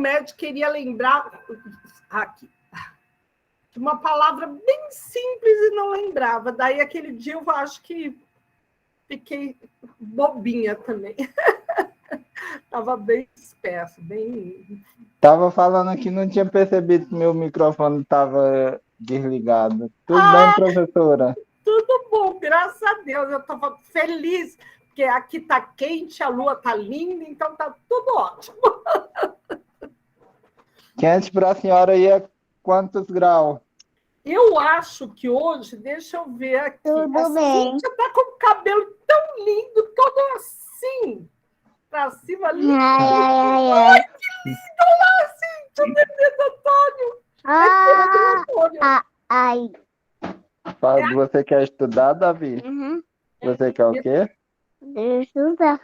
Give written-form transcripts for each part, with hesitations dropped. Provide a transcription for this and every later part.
médico queria lembrar aqui, de uma palavra bem simples e não lembrava. Daí, aquele dia, eu acho que fiquei bobinha também. Estava bem disperso, bem... Estava falando que não tinha percebido que meu microfone estava desligado. Tudo bem, professora? Tudo bom, graças a Deus. Eu estava feliz, porque aqui está quente, a lua está linda, então está tudo ótimo. Quente para a senhora aí é quantos graus? Eu acho que hoje, deixa eu ver aqui, Tudo a bem. Cíntia está com o cabelo tão lindo, todo assim, para cima, lindo. Ai. Que lindo! Olá, Cíntia, Menino Antônio! Ai. Você quer estudar, Davi? Uhum. Você quer o quê? Estuda.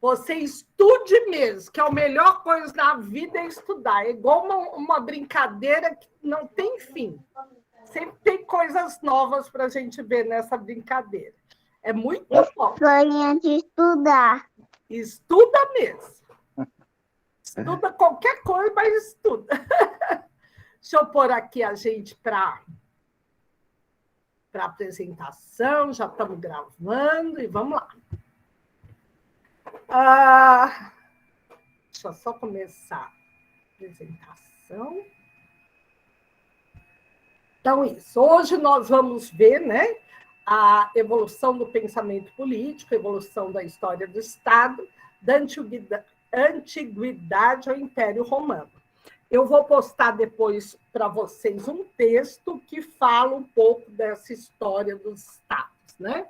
Você estude mesmo, que é a melhor coisa na vida é estudar. É igual uma brincadeira que não tem fim. Sempre tem coisas novas para a gente ver nessa brincadeira. É muito bom. Sonha de estudar. Estuda mesmo. Estuda qualquer coisa, mas estuda. Deixa eu pôr aqui a gente para apresentação. Já estamos gravando e vamos lá. Deixa eu só começar a apresentação. Então, isso. Hoje nós vamos ver, né, a evolução do pensamento político, a evolução da história do Estado, da antiguidade ao Império Romano. Eu vou postar depois para vocês um texto que fala um pouco dessa história dos Estados, né?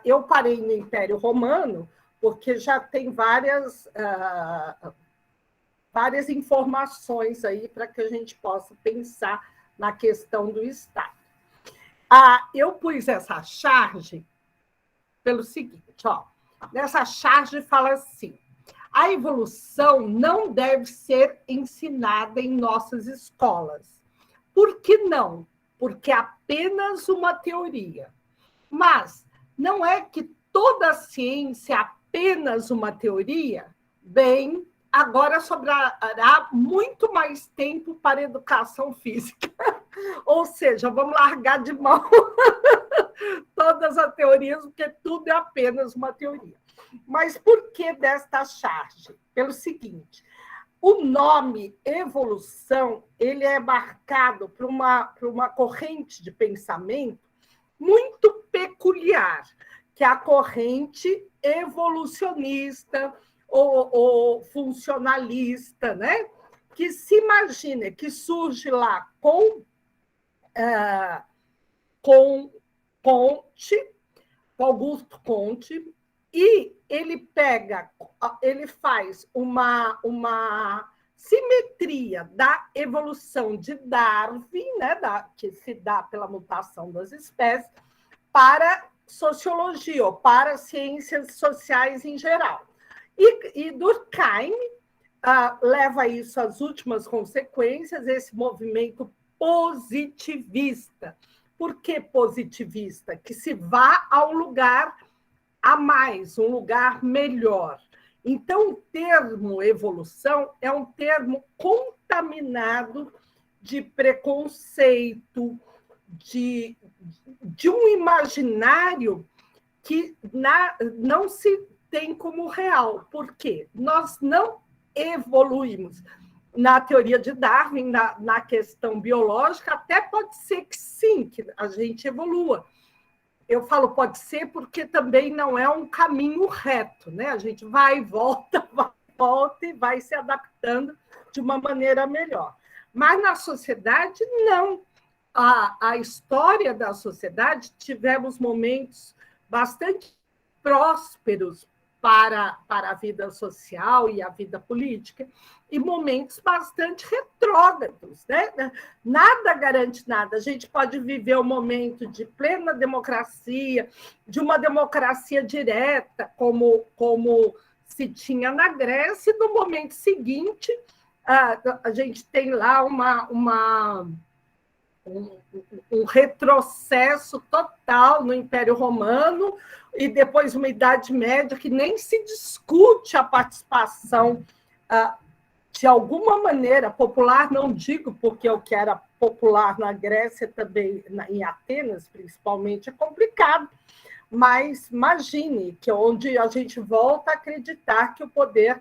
Eu parei no Império Romano porque já tem várias informações aí para que a gente possa pensar na questão do Estado. Eu pus essa charge pelo seguinte, ó. Nessa charge fala assim: a evolução não deve ser ensinada em nossas escolas. Por que não? Porque é apenas uma teoria. Mas não é que toda a ciência é apenas uma teoria? Bem, agora sobrará muito mais tempo para a educação física. Ou seja, vamos largar de mão todas as teorias, porque tudo é apenas uma teoria. Mas por que desta charge? Pelo seguinte: o nome evolução ele é marcado por uma corrente de pensamento muito peculiar, que é a corrente evolucionista ou funcionalista, né? Que se imagina que surge lá com Augusto Comte, e ele faz uma simetria da evolução de Darwin, né, que se dá pela mutação das espécies, para sociologia, ou para ciências sociais em geral. E Durkheim leva isso às últimas consequências, esse movimento positivista. Por que positivista? Que se vá ao lugar a mais, um lugar melhor. Então, o termo evolução é um termo contaminado de preconceito, de um imaginário que não se tem como real. Por quê? Nós não evoluímos. Na teoria de Darwin, na questão biológica, até pode ser que sim, que a gente evolua. Eu falo pode ser porque também não é um caminho reto, né? A gente vai e volta e vai se adaptando de uma maneira melhor. Mas na sociedade, não. A história da sociedade, tivemos momentos bastante prósperos para a vida social e a vida política, e momentos bastante retrógrados, né? Nada garante nada. A gente pode viver um momento de plena democracia, de uma democracia direta, como se tinha na Grécia, e no momento seguinte, a gente tem lá um retrocesso total no Império Romano, e depois uma Idade Média que nem se discute a participação de alguma maneira, popular, não digo porque o que era popular na Grécia também, em Atenas, principalmente, é complicado, mas imagine que onde a gente volta a acreditar que o poder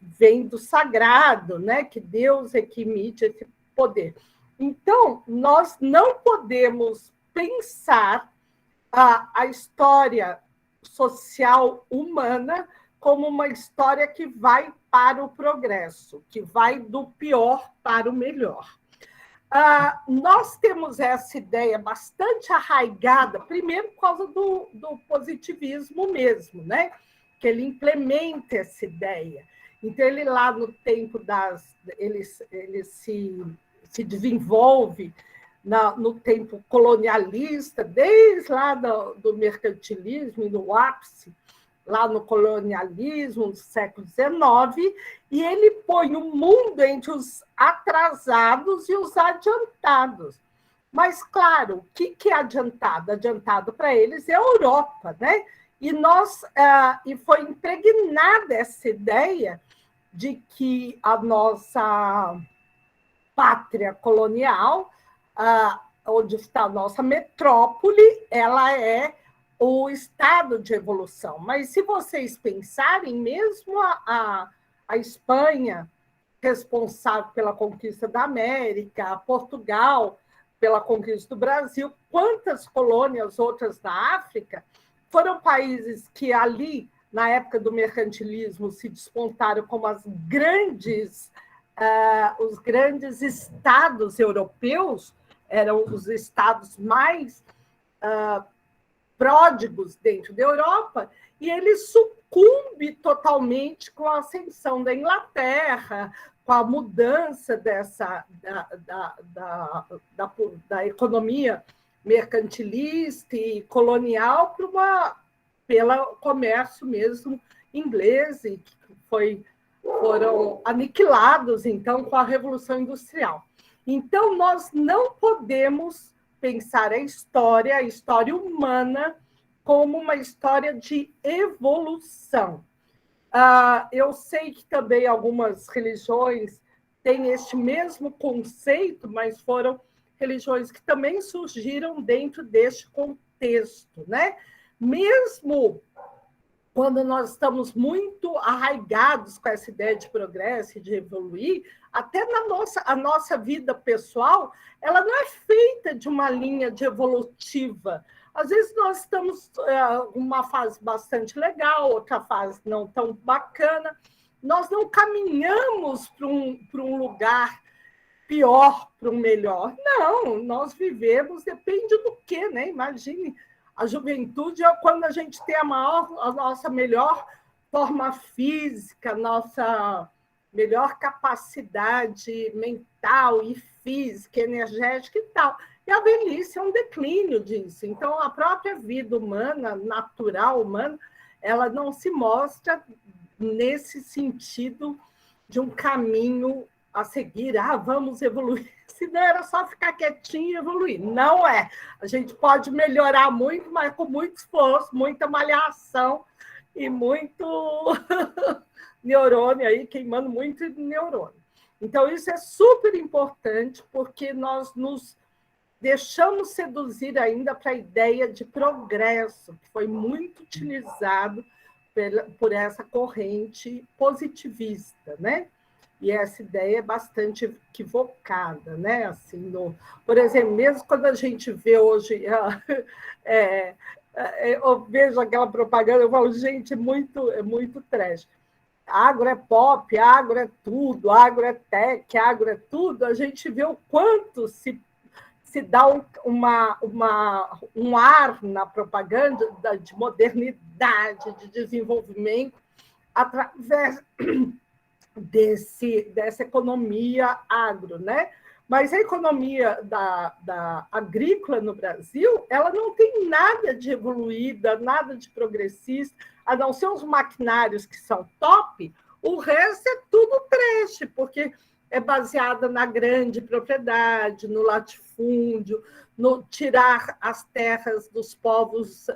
vem do sagrado, né? Que Deus é que emite esse poder. Então, nós não podemos pensar a história social humana como uma história que vai para o progresso, que vai do pior para o melhor. Nós temos essa ideia bastante arraigada, primeiro por causa do positivismo mesmo, né? Que ele implementa essa ideia. Então, ele lá no tempo ele se desenvolve no tempo colonialista, desde lá do mercantilismo e do ápice, lá no colonialismo do século XIX, e ele põe o mundo entre os atrasados e os adiantados. Mas, claro, o que é adiantado? Adiantado para eles é a Europa, né? E foi impregnada essa ideia de que a nossa pátria colonial, onde está a nossa metrópole, ela é o estado de evolução. Mas se vocês pensarem, mesmo a Espanha, responsável pela conquista da América, Portugal, pela conquista do Brasil, quantas colônias outras na África, foram países que ali, na época do mercantilismo, se despontaram como os grandes estados europeus, eram os estados mais pródigos dentro da Europa, e ele sucumbe totalmente com a ascensão da Inglaterra, com a mudança da economia mercantilista e colonial pelo comércio mesmo inglês, e que foram aniquilados, então, com a Revolução Industrial. Então, nós não podemos pensar a história humana, como uma história de evolução. Eu sei que também algumas religiões têm este mesmo conceito, mas foram religiões que também surgiram dentro deste contexto, né? Mesmo quando nós estamos muito arraigados com essa ideia de progresso e de evoluir, até a nossa vida pessoal, ela não é feita de uma linha de evolutiva. Às vezes nós estamos em uma fase bastante legal, outra fase não tão bacana. Nós não caminhamos para um lugar pior, para um melhor. Não, nós vivemos, depende do quê, né? Imagine, a juventude é quando a gente tem a nossa melhor forma física, a nossa melhor capacidade mental e física, energética e tal. E a velhice é um declínio disso. Então, a própria vida humana, natural humana, ela não se mostra nesse sentido de um caminho a seguir. Vamos evoluir. Se não era só ficar quietinho e evoluir. Não é. A gente pode melhorar muito, mas com muito esforço, muita malhação e muito neurônio aí, queimando muito neurônio. Então, isso é super importante, porque nós nos deixamos seduzir ainda para a ideia de progresso, que foi muito utilizado por essa corrente positivista, né? E essa ideia é bastante equivocada, né? Assim, por exemplo, mesmo quando a gente vê hoje, eu vejo aquela propaganda, eu falo, gente, é muito trash. Agro é pop, agro é tudo, agro é tech, agro é tudo. A gente vê o quanto se dá um ar na propaganda de modernidade, de desenvolvimento, através dessa economia agro, né? Mas a economia da agrícola no Brasil, ela não tem nada de evoluída, nada de progressista, a não ser os maquinários que são top, o resto é tudo trash, porque é baseada na grande propriedade, no latifúndio, no tirar as terras dos povos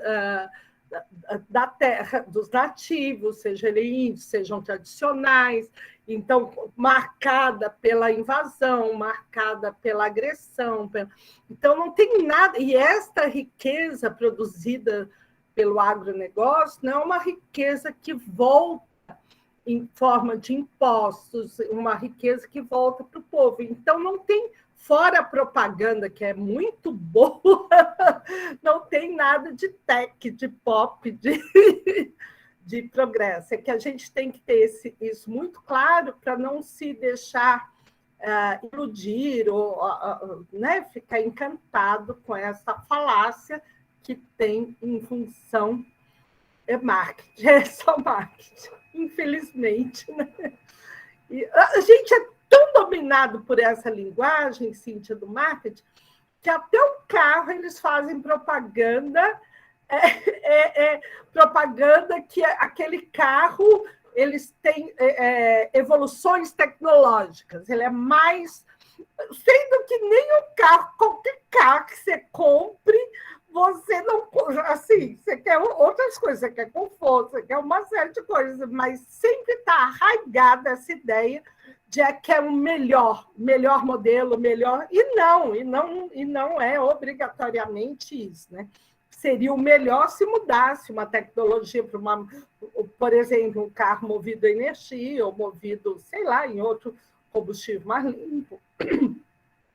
da terra dos nativos, seja ele índio, sejam tradicionais, então marcada pela invasão, marcada pela agressão. Então não tem nada, e esta riqueza produzida pelo agronegócio não é uma riqueza que volta em forma de impostos, uma riqueza que volta para o povo. Então não tem, fora a propaganda, que é muito boa, não tem nada de tech, de pop, de progresso. É que a gente tem que ter isso muito claro para não se deixar iludir ou né, ficar encantado com essa falácia que tem em função marketing, é só marketing, infelizmente. Né? E a gente é tão dominado por essa linguagem, Cíntia, do marketing, que até o carro eles fazem propaganda, propaganda que aquele carro eles têm evoluções tecnológicas, ele é mais, sendo que nem o carro, qualquer carro que você compre, você não, assim, você quer outras coisas, você quer conforto, você quer uma série de coisas, mas sempre está arraigada essa ideia de que é um melhor modelo, melhor, e não é obrigatoriamente isso, né? Seria o melhor se mudasse uma tecnologia para por exemplo, um carro movido a energia, ou movido, sei lá, em outro combustível mais limpo.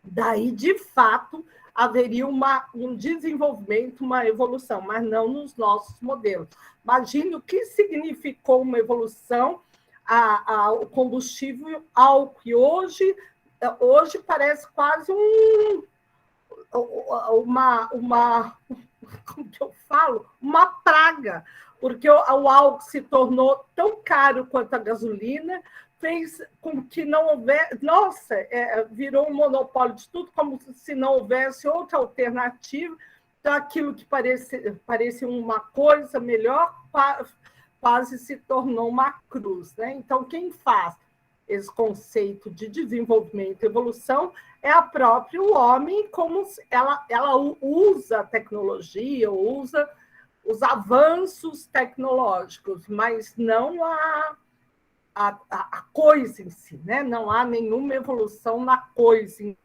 Daí, de fato, haveria um desenvolvimento, uma evolução, mas não nos nossos modelos. Imagine o que significou uma evolução ao combustível álcool, e hoje parece quase como que eu falo? Uma praga, porque o álcool se tornou tão caro quanto a gasolina, fez com que não houvesse... Nossa, virou um monopólio de tudo, como se não houvesse outra alternativa. Então, aquilo que parecia uma coisa melhor, quase se tornou uma cruz. Né? Então, quem faz esse conceito de desenvolvimento e evolução é a próprio homem, como ela usa a tecnologia, usa os avanços tecnológicos, mas não a coisa em si, né? Não há nenhuma evolução na coisa em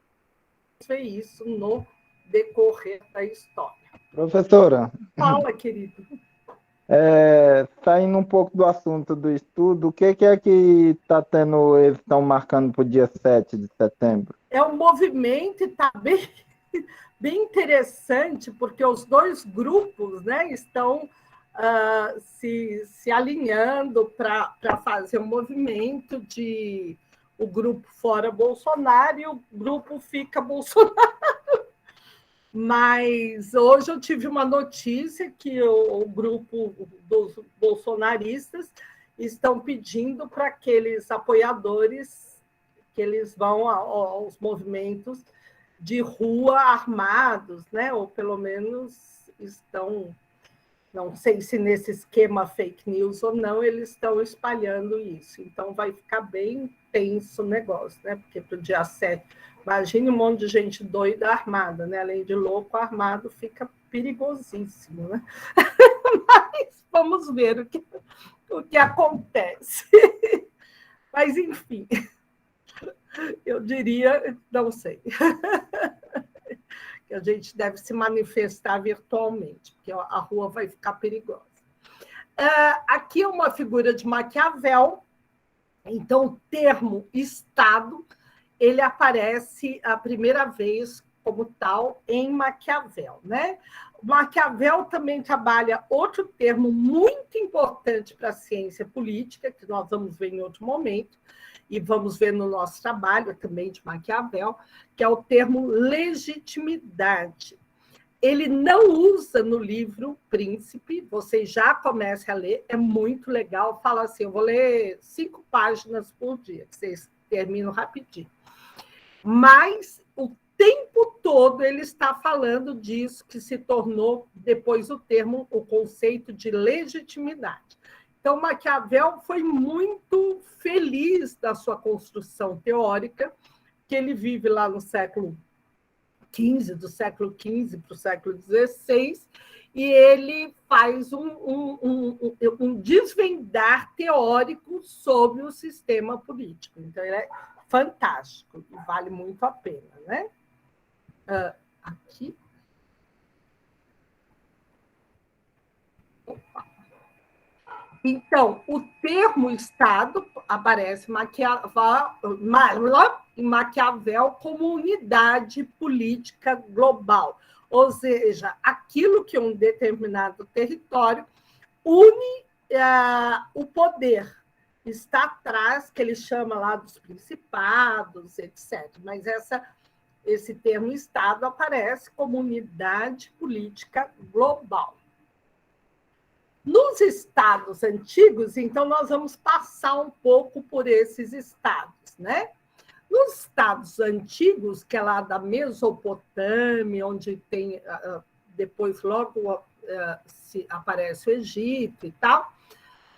si. É isso no decorrer da história. Professora, Fala, querido. Saindo um pouco do assunto do estudo, o que é que está tendo, eles estão marcando para o dia 7 de setembro? É um movimento, está bem interessante, porque os dois grupos, né, estão se alinhando para fazer um movimento de o grupo fora Bolsonaro e o grupo fica Bolsonaro. Mas hoje eu tive uma notícia que o grupo dos bolsonaristas estão pedindo para aqueles apoiadores que eles vão aos movimentos de rua armados, né? Ou pelo menos estão, não sei se nesse esquema fake news ou não, eles estão espalhando isso. Então vai ficar bem tenso o negócio, né? Porque para o dia 7, imagine um monte de gente doida armada, né? Além de louco, armado fica perigosíssimo, né? Mas vamos ver o que acontece. Mas, enfim, eu diria, não sei, que a gente deve se manifestar virtualmente, porque a rua vai ficar perigosa. Aqui é uma figura de Maquiavel, então o termo Estado, ele aparece a primeira vez como tal em Maquiavel, né? Maquiavel também trabalha outro termo muito importante para a ciência política, que nós vamos ver em outro momento, e vamos ver no nosso trabalho também de Maquiavel, que é o termo legitimidade. Ele não usa no livro Príncipe, vocês já comecem a ler, é muito legal, fala assim, eu vou ler 5 páginas por dia, que vocês terminam rapidinho. Mas o tempo todo ele está falando disso, que se tornou depois o conceito de legitimidade. Então, Maquiavel foi muito feliz da sua construção teórica, que ele vive lá no século XV, do século XV para o século XVI, e ele faz um desvendar teórico sobre o sistema político. Então, ele é fantástico e vale muito a pena, né? Aqui. Então, o termo Estado aparece em Maquiavel como unidade política global, ou seja, aquilo que um determinado território une o poder, está atrás, que ele chama lá dos principados, etc. Mas esse termo Estado aparece como unidade política global. Nos estados antigos, então, nós vamos passar um pouco por esses estados, né? Nos estados antigos, que é lá da Mesopotâmia, onde tem, depois logo aparece o Egito e tal,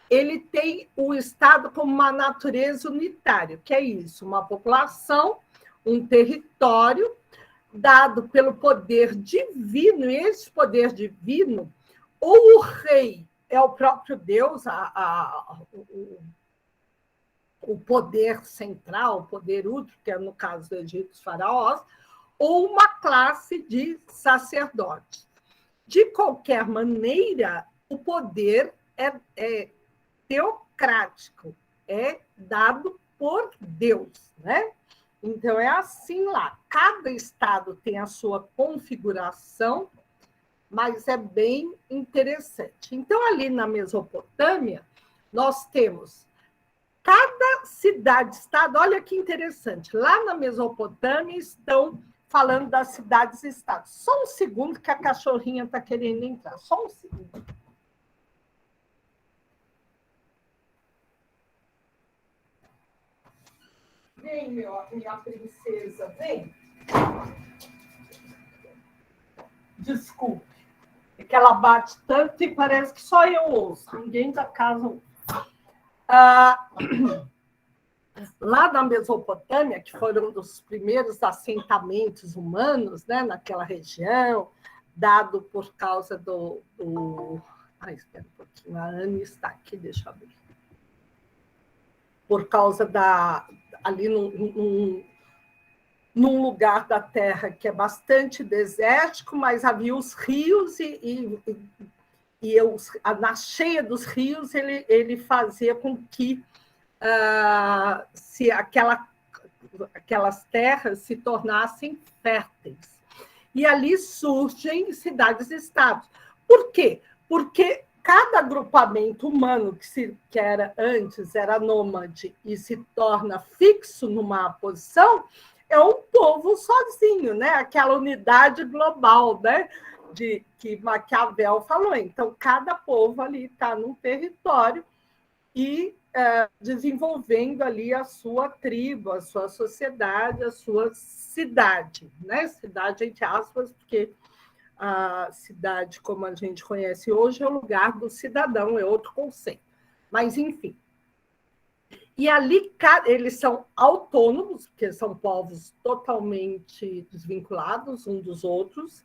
ele tem o estado como uma natureza unitária, que é isso, uma população, um território dado pelo poder divino, e esse poder divino, ou o rei é o próprio Deus, o poder central, o poder último, que é no caso do Egito, os faraós, ou uma classe de sacerdotes. De qualquer maneira, o poder é teocrático, é dado por Deus, né? Então, é assim lá. Cada estado tem a sua configuração, mas é bem interessante. Então, ali na Mesopotâmia, nós temos cada cidade-estado. Olha que interessante. Lá na Mesopotâmia estão falando das cidades-estados. Só um segundo que a cachorrinha está querendo entrar. Só um segundo. Vem, minha princesa, vem. Desculpe. É que ela bate tanto e parece que só eu ouço. Ninguém da casa ouve. Lá na Mesopotâmia, que foram um dos primeiros assentamentos humanos, né, naquela região, dado por causa do... espera um pouquinho, a Anne está aqui, deixa eu abrir. Por causa ali num lugar da Terra que é bastante desértico, mas havia os rios na cheia dos rios ele fazia com que se aquelas terras se tornassem férteis. E ali surgem cidades-estados. Por quê? Porque cada agrupamento humano que era antes era nômade e se torna fixo numa posição, é um povo sozinho, né? Aquela unidade global, né? Que Maquiavel falou. Então, cada povo ali está num território e desenvolvendo ali a sua tribo, a sua sociedade, a sua cidade, né? Cidade entre aspas, porque a cidade, como a gente conhece hoje, é o lugar do cidadão, é outro conceito. Mas, enfim. E ali eles são autônomos, porque são povos totalmente desvinculados uns dos outros,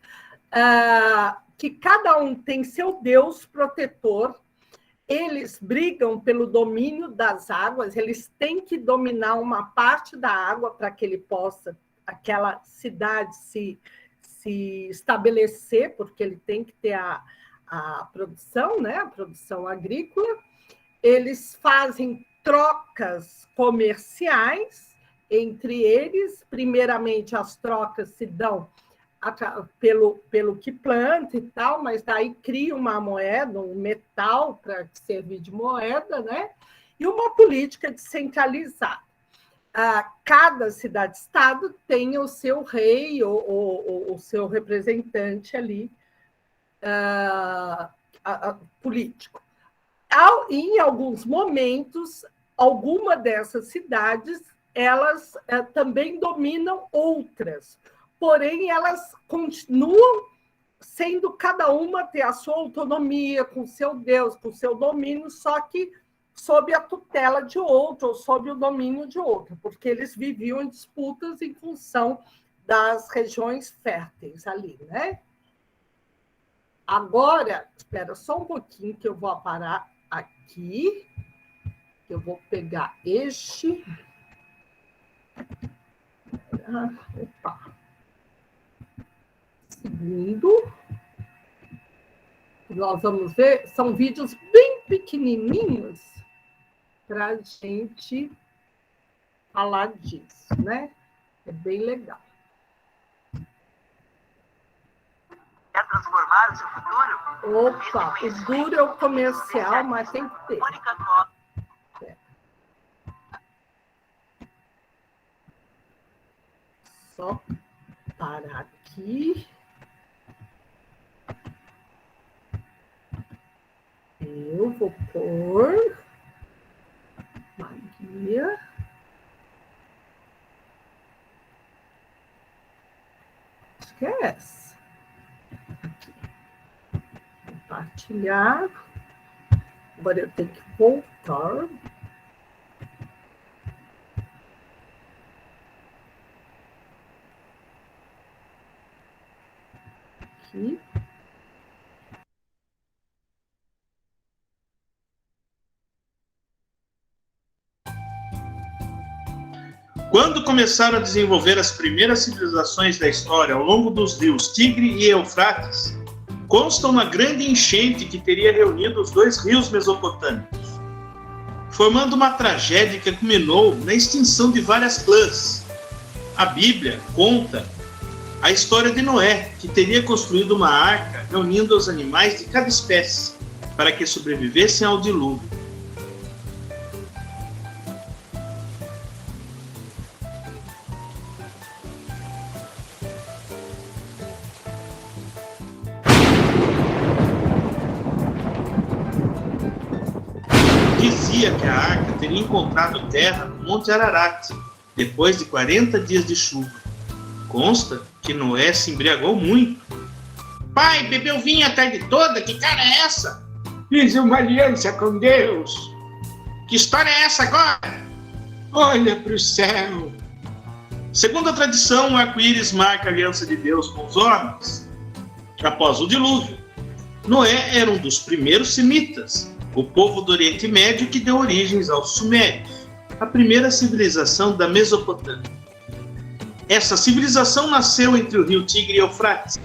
que cada um tem seu Deus protetor. Eles brigam pelo domínio das águas, eles têm que dominar uma parte da água para que ele possa, aquela cidade se estabelecer, porque ele tem que ter a produção, né? A produção agrícola. Eles fazem trocas comerciais entre eles. Primeiramente, as trocas se dão pelo que planta e tal, mas daí cria uma moeda, um metal para servir de moeda, né? E uma política descentralizada. Cada cidade-estado tem o seu rei ou o seu representante ali político. Em alguns momentos, alguma dessas cidades elas também dominam outras, porém elas continuam sendo cada uma ter a sua autonomia, com seu Deus, com seu domínio, só que sob a tutela de outro, ou sob o domínio de outro, porque eles viviam em disputas em função das regiões férteis ali, né? Agora, espera só um pouquinho que eu vou parar aqui. Eu vou pegar este. Opa. Segundo. Nós vamos ver, são vídeos bem pequenininhos para a gente falar disso, né? É bem legal. Quer transformar o seu futuro? Opa, o duro é o comercial, mas tem que ter. Só parar aqui. Eu vou pôr uma guia. Acho que é essa. Aqui. Compartilhar. Agora eu tenho que voltar. Aqui. Quando começaram a desenvolver as primeiras civilizações da história ao longo dos rios Tigre e Eufrates, consta uma grande enchente que teria reunido os dois rios mesopotâmicos, formando uma tragédia que culminou na extinção de várias clãs. A Bíblia conta a história de Noé, que teria construído uma arca reunindo os animais de cada espécie para que sobrevivessem ao dilúvio. Dizia que a arca teria encontrado terra no Monte Ararat, depois de 40 dias de chuva. Consta que Noé se embriagou muito. Pai, bebeu vinho a tarde toda? Que cara é essa? Fiz uma aliança com Deus. Que história é essa agora? Olha para o céu. Segundo a tradição, o arco-íris marca a aliança de Deus com os homens. Após o dilúvio, Noé era um dos primeiros semitas, o povo do Oriente Médio que deu origens aos Sumérios, a primeira civilização da Mesopotâmia. Essa civilização nasceu entre o rio Tigre e Eufrates,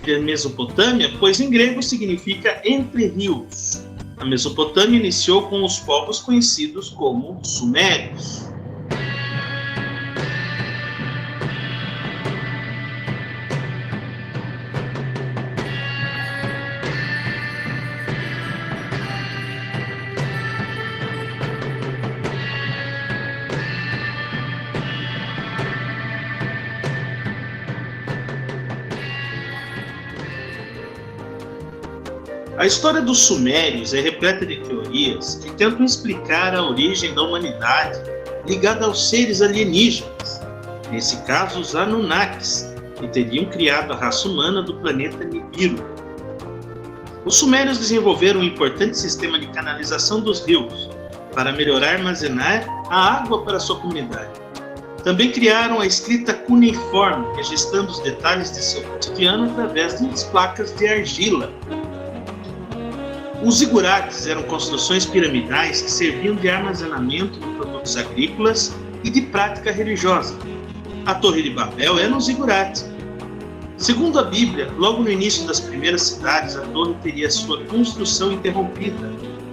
a Mesopotâmia, pois em grego significa entre rios. A Mesopotâmia iniciou com os povos conhecidos como Sumérios. A história dos Sumérios é repleta de teorias que tentam explicar a origem da humanidade ligada aos seres alienígenas, nesse caso os Anunnakis, que teriam criado a raça humana do planeta Nibiru. Os Sumérios desenvolveram um importante sistema de canalização dos rios para melhorar armazenar a água para sua comunidade. Também criaram a escrita cuneiforme, registrando os detalhes de seu cotidiano através de placas de argila. Os zigurates eram construções piramidais que serviam de armazenamento de produtos agrícolas e de prática religiosa. A Torre de Babel era um zigurate. Segundo a Bíblia, logo no início das primeiras cidades, a torre teria sua construção interrompida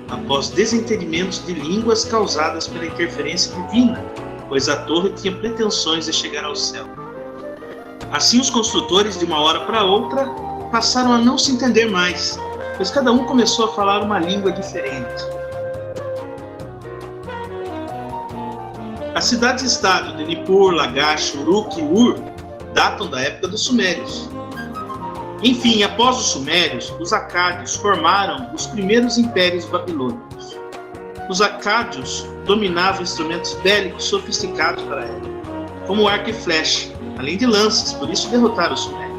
após desentendimentos de línguas causadas pela interferência divina, pois a torre tinha pretensões de chegar ao céu. Assim, os construtores, de uma hora para outra, passaram a não se entender mais, pois cada um começou a falar uma língua diferente. As cidades-estado de Nippur, Lagash, Uruk e Ur datam da época dos Sumérios. Enfim, após os Sumérios, os Acádios formaram os primeiros impérios babilônicos. Os Acádios dominavam instrumentos bélicos sofisticados para a época, como arco e flecha, além de lanças, por isso derrotaram os Sumérios.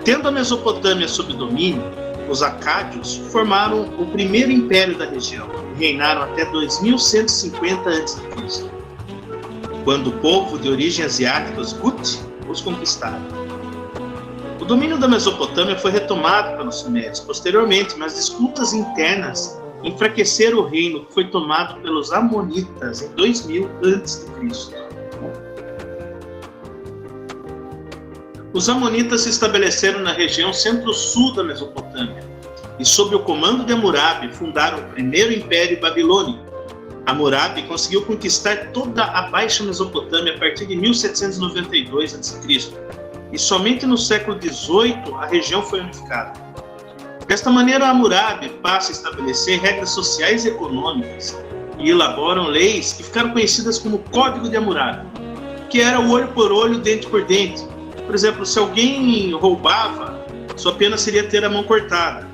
Tendo a Mesopotâmia sob domínio, os Acádios formaram o primeiro império da região e reinaram até 2150 a.C. quando o povo de origem asiática, os Gut, os conquistaram. O domínio da Mesopotâmia foi retomado pelos sumérios posteriormente, mas disputas internas enfraqueceram o reino, que foi tomado pelos amonitas em 2000 a.C. Os amonitas se estabeleceram na região centro-sul da Mesopotâmia e, sob o comando de Hammurabi, fundaram o primeiro Império Babilônico. Hammurabi conseguiu conquistar toda a Baixa Mesopotâmia a partir de 1792 a.C. e somente no século XVIII a região foi unificada. Desta maneira, Hammurabi passa a estabelecer regras sociais e econômicas e elaboram leis que ficaram conhecidas como Código de Hammurabi, que era o olho por olho, dente por dente. Por exemplo, se alguém roubava, sua pena seria ter a mão cortada.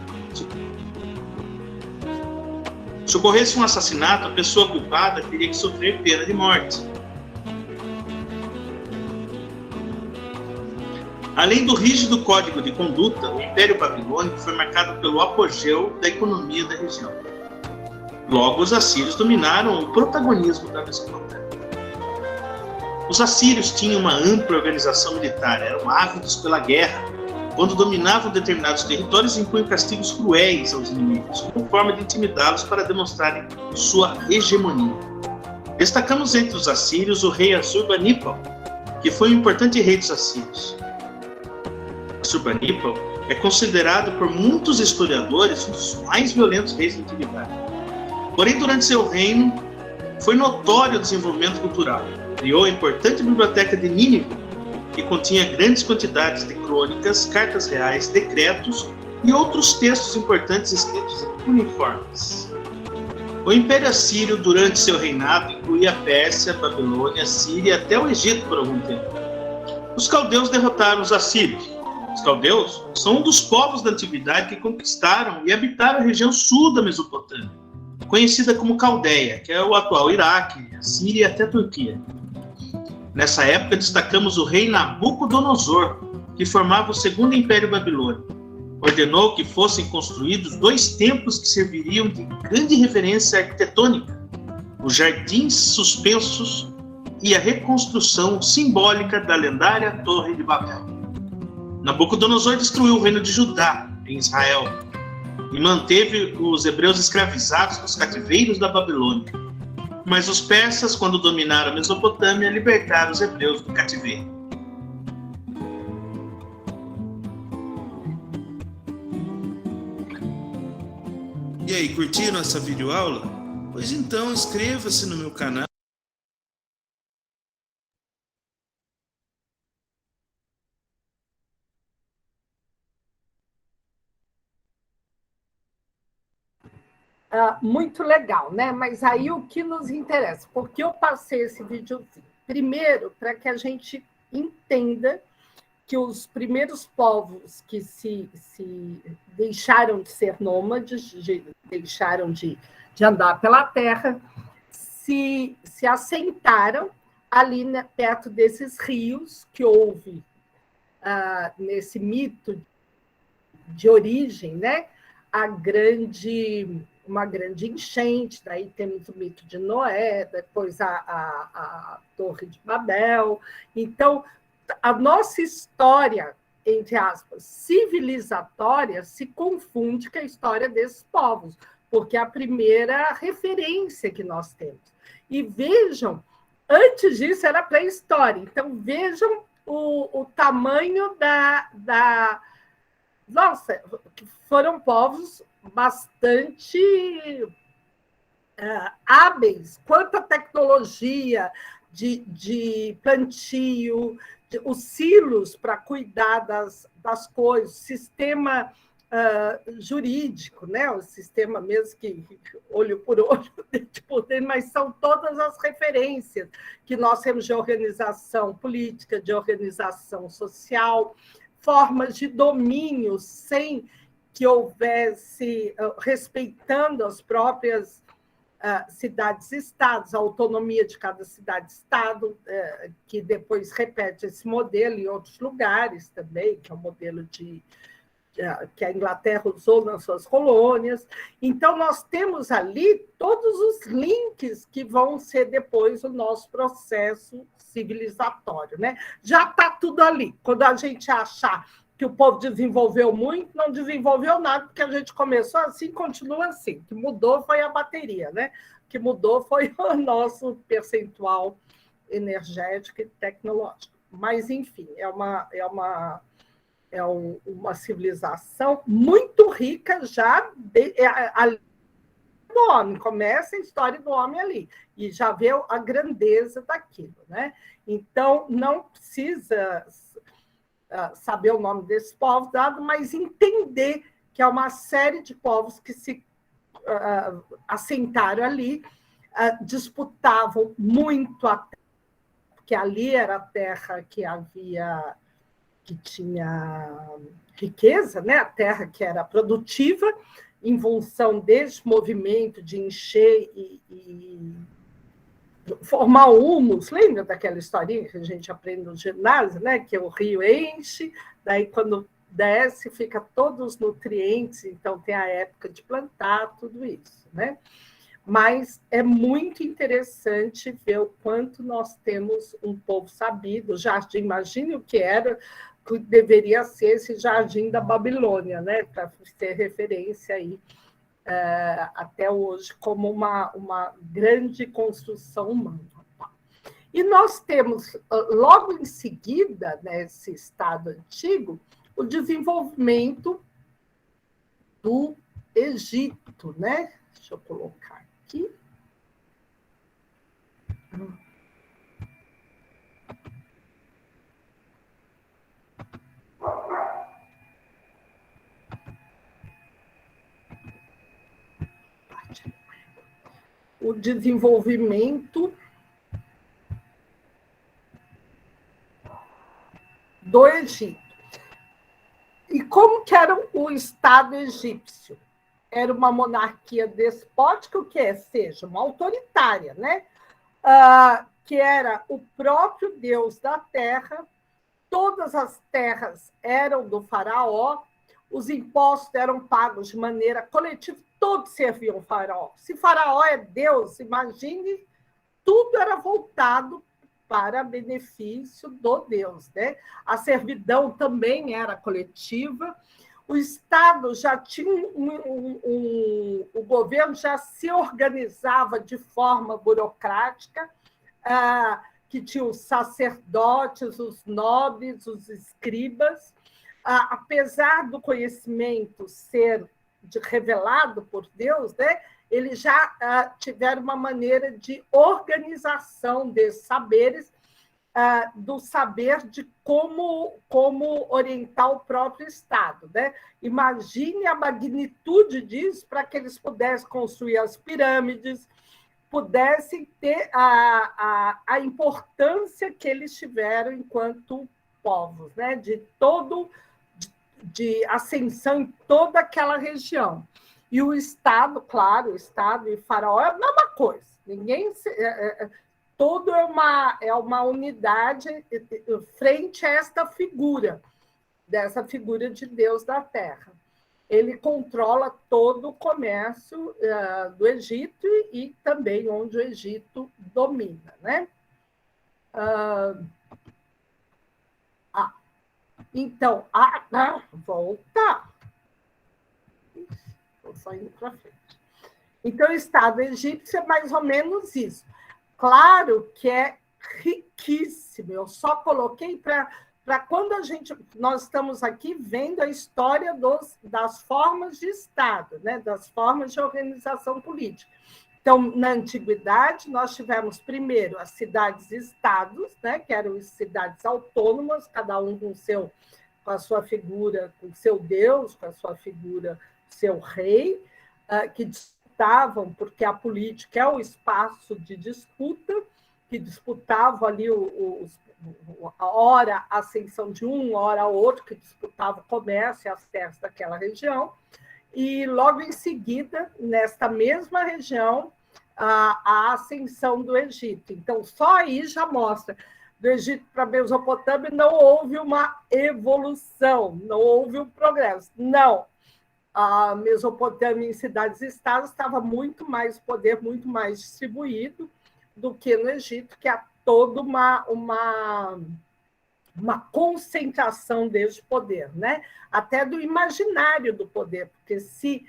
Se ocorresse um assassinato, a pessoa culpada teria que sofrer pena de morte. Além do rígido código de conduta, o Império Babilônico foi marcado pelo apogeu da economia da região. Logo, os assírios dominaram o protagonismo da Mesopotâmia. Os assírios tinham uma ampla organização militar, eram ávidos pela guerra. Quando dominavam determinados territórios, impunham castigos cruéis aos inimigos, como forma de intimidá-los para demonstrarem sua hegemonia. Destacamos entre os assírios o rei Assurbanipal, que foi um importante rei dos assírios. Assurbanipal é considerado por muitos historiadores um dos mais violentos reis da antiguidade. Porém, durante seu reino, foi notório o desenvolvimento cultural. Criou a importante biblioteca de Nínive, que continha grandes quantidades de crônicas, cartas reais, decretos e outros textos importantes escritos em cuneiformes. O Império Assírio, durante seu reinado, incluía a Pérsia, a Babilônia, a Síria e até o Egito por algum tempo. Os caldeus derrotaram os assírios. Os caldeus são um dos povos da antiguidade que conquistaram e habitaram a região sul da Mesopotâmia, conhecida como Caldeia, que é o atual Iraque, a Síria e até a Turquia. Nessa época, destacamos o rei Nabucodonosor, que formava o segundo Império Babilônico. Ordenou que fossem construídos 2 templos que serviriam de grande referência arquitetônica, os Jardins Suspensos e a reconstrução simbólica da lendária Torre de Babel. Nabucodonosor destruiu o reino de Judá, em Israel, e manteve os hebreus escravizados nos cativeiros da Babilônia. Mas os persas, quando dominaram a Mesopotâmia, libertaram os hebreus do cativeiro. E aí, curtiram essa videoaula? Pois então, inscreva-se no meu canal. Muito legal, né? Mas aí o que nos interessa? Porque eu passei esse videozinho. Primeiro, para que a gente entenda que os primeiros povos que se deixaram de ser nômades, deixaram de andar pela terra, se assentaram ali, né, perto desses rios que houve nesse mito de origem, né? Uma grande enchente, daí temos o mito de Noé, depois a Torre de Babel. Então, a nossa história, entre aspas, civilizatória, se confunde com a história desses povos, porque é a primeira referência que nós temos. E vejam, antes disso era pré-história, então vejam o tamanho da... Nossa, foram povos bastante hábeis, quanta tecnologia de plantio, os silos para cuidar das coisas, sistema jurídico, né? O sistema mesmo que olho por olho, dente por dente, mas são todas as referências que nós temos de organização política, de organização social, formas de domínio sem que houvesse, respeitando as próprias cidades-estados, a autonomia de cada cidade-estado, que depois repete esse modelo em outros lugares também, que é o modelo de que a Inglaterra usou nas suas colônias. Então, nós temos ali todos os links que vão ser depois o nosso processo civilizatório, né? Já está tudo ali. Quando a gente achar que o povo desenvolveu muito, não desenvolveu nada, porque a gente começou assim, continua assim. O que mudou foi a bateria, né? O que mudou foi o nosso percentual energético e tecnológico. Mas, enfim, é uma civilização muito rica já do homem. Começa a história do homem ali, e já vê a grandeza daquilo, né? Então, não precisa saber o nome desses povos, mas entender que é uma série de povos que se assentaram ali, disputavam muito a terra, porque ali era a terra que tinha riqueza, né? A terra que era produtiva, em função desse movimento de encher e formar humus. Lembra daquela historinha que a gente aprende no ginásio, né? Que o rio enche, daí quando desce fica todos os nutrientes, então tem a época de plantar, tudo isso, né? Mas é muito interessante ver o quanto nós temos um povo sabido. O jardim, imagine o que era, que deveria ser esse jardim da Babilônia, né? Para ter referência aí até hoje como uma grande construção humana. E nós temos, logo em seguida, nesse Estado antigo, o desenvolvimento do Egito, né? Deixa eu colocar aqui. O desenvolvimento do Egito. E como que era o Estado egípcio? Era uma monarquia despótica, o que é? Seja, uma autoritária, né? Que era o próprio Deus da terra, todas as terras eram do faraó, os impostos eram pagos de maneira coletiva, todos serviam ao faraó. Se faraó é Deus, imagine, tudo era voltado para benefício do Deus, né? A servidão também era coletiva. O Estado já tinha o governo já se organizava de forma burocrática, que tinha os sacerdotes, os nobres, os escribas. Apesar do conhecimento ser revelado por Deus, né, eles já tiveram uma maneira de organização desses saberes, do saber de como orientar o próprio Estado, né? Imagine a magnitude disso para que eles pudessem construir as pirâmides, pudessem ter a importância que eles tiveram enquanto povos, né? De ascensão em toda aquela região. E o Estado, claro, o Estado e faraó é a mesma coisa. Tudo é uma unidade frente a esta figura, dessa figura de Deus da terra. Ele controla todo o comércio do Egito e também onde o Egito domina, né? Então, voltar. Estou só indo para frente. Então, o Estado egípcio é mais ou menos isso. Claro que é riquíssimo. Eu só coloquei para quando nós estamos aqui vendo a história das formas de Estado, né? Das formas de organização política. Então, na antiguidade, nós tivemos primeiro as cidades-estados, né? Que eram cidades autônomas, cada um com a sua figura, com seu Deus, com a sua figura, seu rei, que disputavam, porque a política é o espaço de disputa, que disputavam ali ora a ascensão de um, ora outro, que disputava o comércio e as terras daquela região. E logo em seguida, nesta mesma região, a ascensão do Egito. Então, só aí já mostra. do Egito para a Mesopotâmia não houve uma evolução, não houve um progresso. Não. A Mesopotâmia em cidades-estados estava muito mais poder, muito mais distribuído do que no Egito, que há toda uma concentração desse poder, né? Até do imaginário do poder, porque se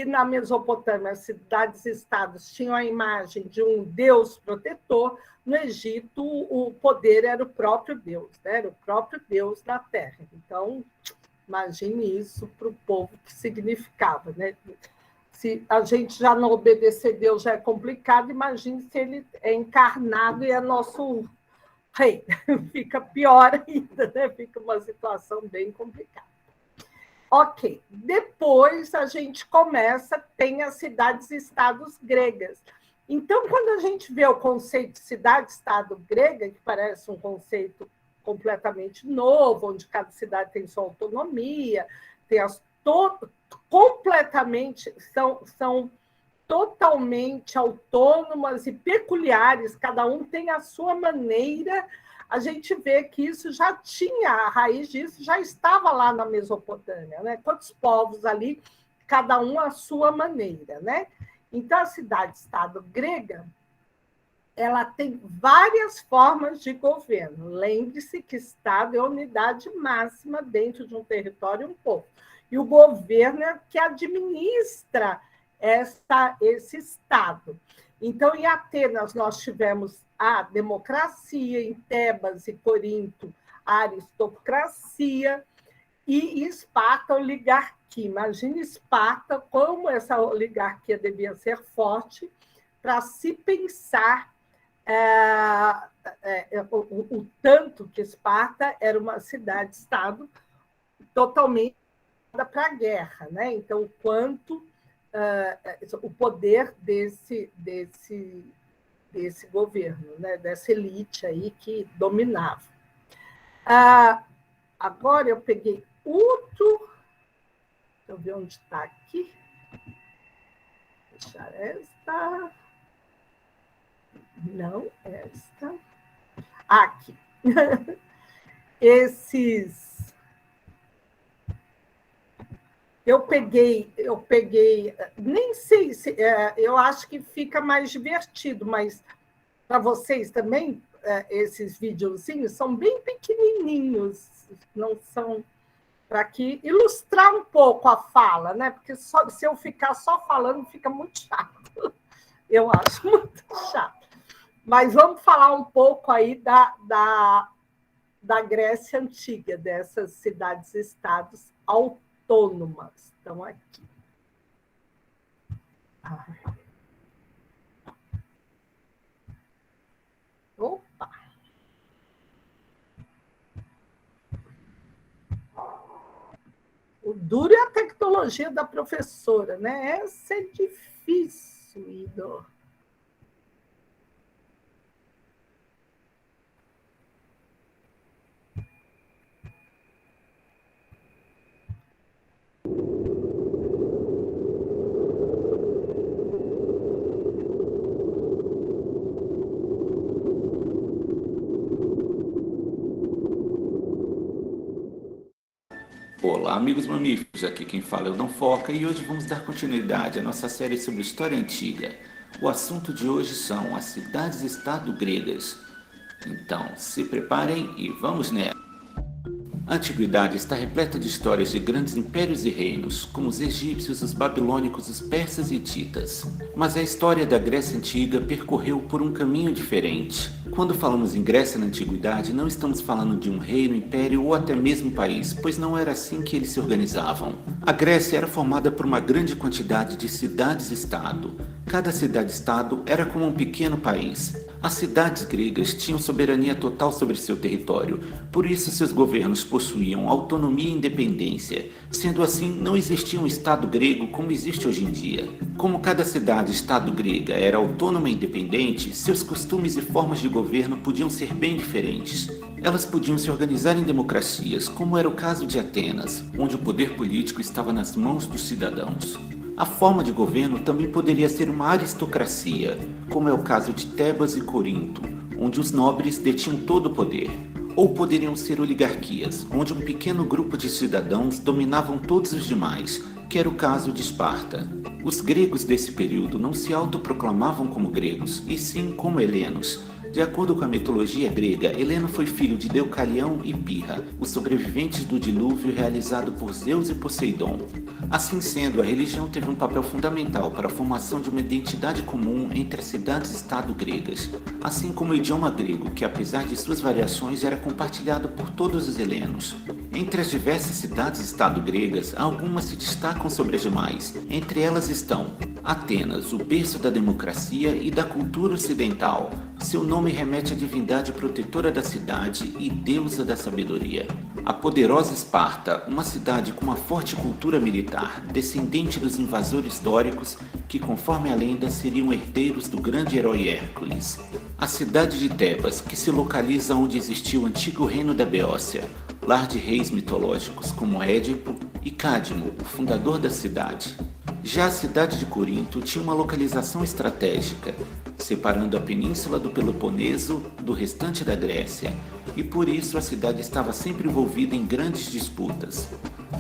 na Mesopotâmia as cidades-estados tinham a imagem de um Deus protetor, no Egito o poder era o próprio Deus, né? Era o próprio Deus na Terra. Então, imagine isso para o povo que significava, né? Se a gente já não obedecer Deus já é complicado, imagine se ele é encarnado e é nosso rei. Fica pior ainda, né? Fica uma situação bem complicada. Ok, depois a gente tem as cidades-estados gregas. Então, quando a gente vê o conceito de cidade-estado grega, que parece um conceito completamente novo, onde cada cidade tem sua autonomia, tem são totalmente autônomas e peculiares, cada um tem a sua maneira. A gente vê que isso já tinha, a raiz disso já estava lá na Mesopotâmia, né? Quantos povos ali, cada um à sua maneira, né? Então, a cidade-estado grega, ela tem várias formas de governo. Lembre-se que Estado é a unidade máxima dentro de um território e um povo. E o governo é que administra esse Estado. Então, em Atenas, nós tivemos a democracia, em Tebas e Corinto, a aristocracia, e em Esparta, a oligarquia. Imagine Esparta, como essa oligarquia devia ser forte, para se pensar o tanto que Esparta era uma cidade-estado totalmente para a guerra, né? Então, o quanto o poder desse governo, né? Dessa elite aí que dominava. Agora eu peguei outro. Deixa eu ver onde está aqui. Deixar esta. Não, esta. Aqui. Eu peguei, nem sei se eu acho que fica mais divertido, mas para vocês também, esses videozinhos são bem pequenininhos, não são para aqui ilustrar um pouco a fala, né? Porque se eu ficar só falando, fica muito chato. Eu acho muito chato. Mas vamos falar um pouco aí da Grécia Antiga, dessas cidades-estados autônomas. Estão aqui. Opa! O duro é a tecnologia da professora, né? Essa é difícil, Igor. Olá, amigos mamíferos, aqui quem fala é o Dom Foca e hoje vamos dar continuidade à nossa série sobre história antiga. O assunto de hoje são as cidades-estado gregas. Então, se preparem e vamos nela! A antiguidade está repleta de histórias de grandes impérios e reinos, como os egípcios, os babilônicos, os persas e hititas. Mas a história da Grécia Antiga percorreu por um caminho diferente. Quando falamos em Grécia na Antiguidade, não estamos falando de um reino, império ou até mesmo país, pois não era assim que eles se organizavam. A Grécia era formada por uma grande quantidade de cidades-estado. Cada cidade-estado era como um pequeno país. As cidades gregas tinham soberania total sobre seu território, por isso seus governos possuíam autonomia e independência. Sendo assim, não existia um Estado grego como existe hoje em dia. Como cada cidade-estado grega era autônoma e independente, seus costumes e formas de governo podiam ser bem diferentes. Elas podiam se organizar em democracias, como era o caso de Atenas, onde o poder político estava nas mãos dos cidadãos. A forma de governo também poderia ser uma aristocracia, como é o caso de Tebas e Corinto, onde os nobres detinham todo o poder. Ou poderiam ser oligarquias, onde um pequeno grupo de cidadãos dominavam todos os demais, que era o caso de Esparta. Os gregos desse período não se autoproclamavam como gregos, e sim como helenos. De acordo com a mitologia grega, Heleno foi filho de Deucalião e Pirra, os sobreviventes do dilúvio realizado por Zeus e Poseidon. Assim sendo, a religião teve um papel fundamental para a formação de uma identidade comum entre as cidades-estado gregas, assim como o idioma grego, que apesar de suas variações era compartilhado por todos os helenos. Entre as diversas cidades-estado gregas, algumas se destacam sobre as demais. Entre elas estão Atenas, o berço da democracia e da cultura ocidental. Seu nome remete à divindade protetora da cidade e deusa da sabedoria. A poderosa Esparta, uma cidade com uma forte cultura militar, descendente dos invasores históricos, que conforme a lenda seriam herdeiros do grande herói Hércules. A cidade de Tebas, que se localiza onde existiu o antigo reino da Beócia, lar de reis mitológicos como Édipo e Cadmo, o fundador da cidade. Já a cidade de Corinto tinha uma localização estratégica, separando a península do Peloponeso do restante da Grécia, e por isso a cidade estava sempre envolvida em grandes disputas.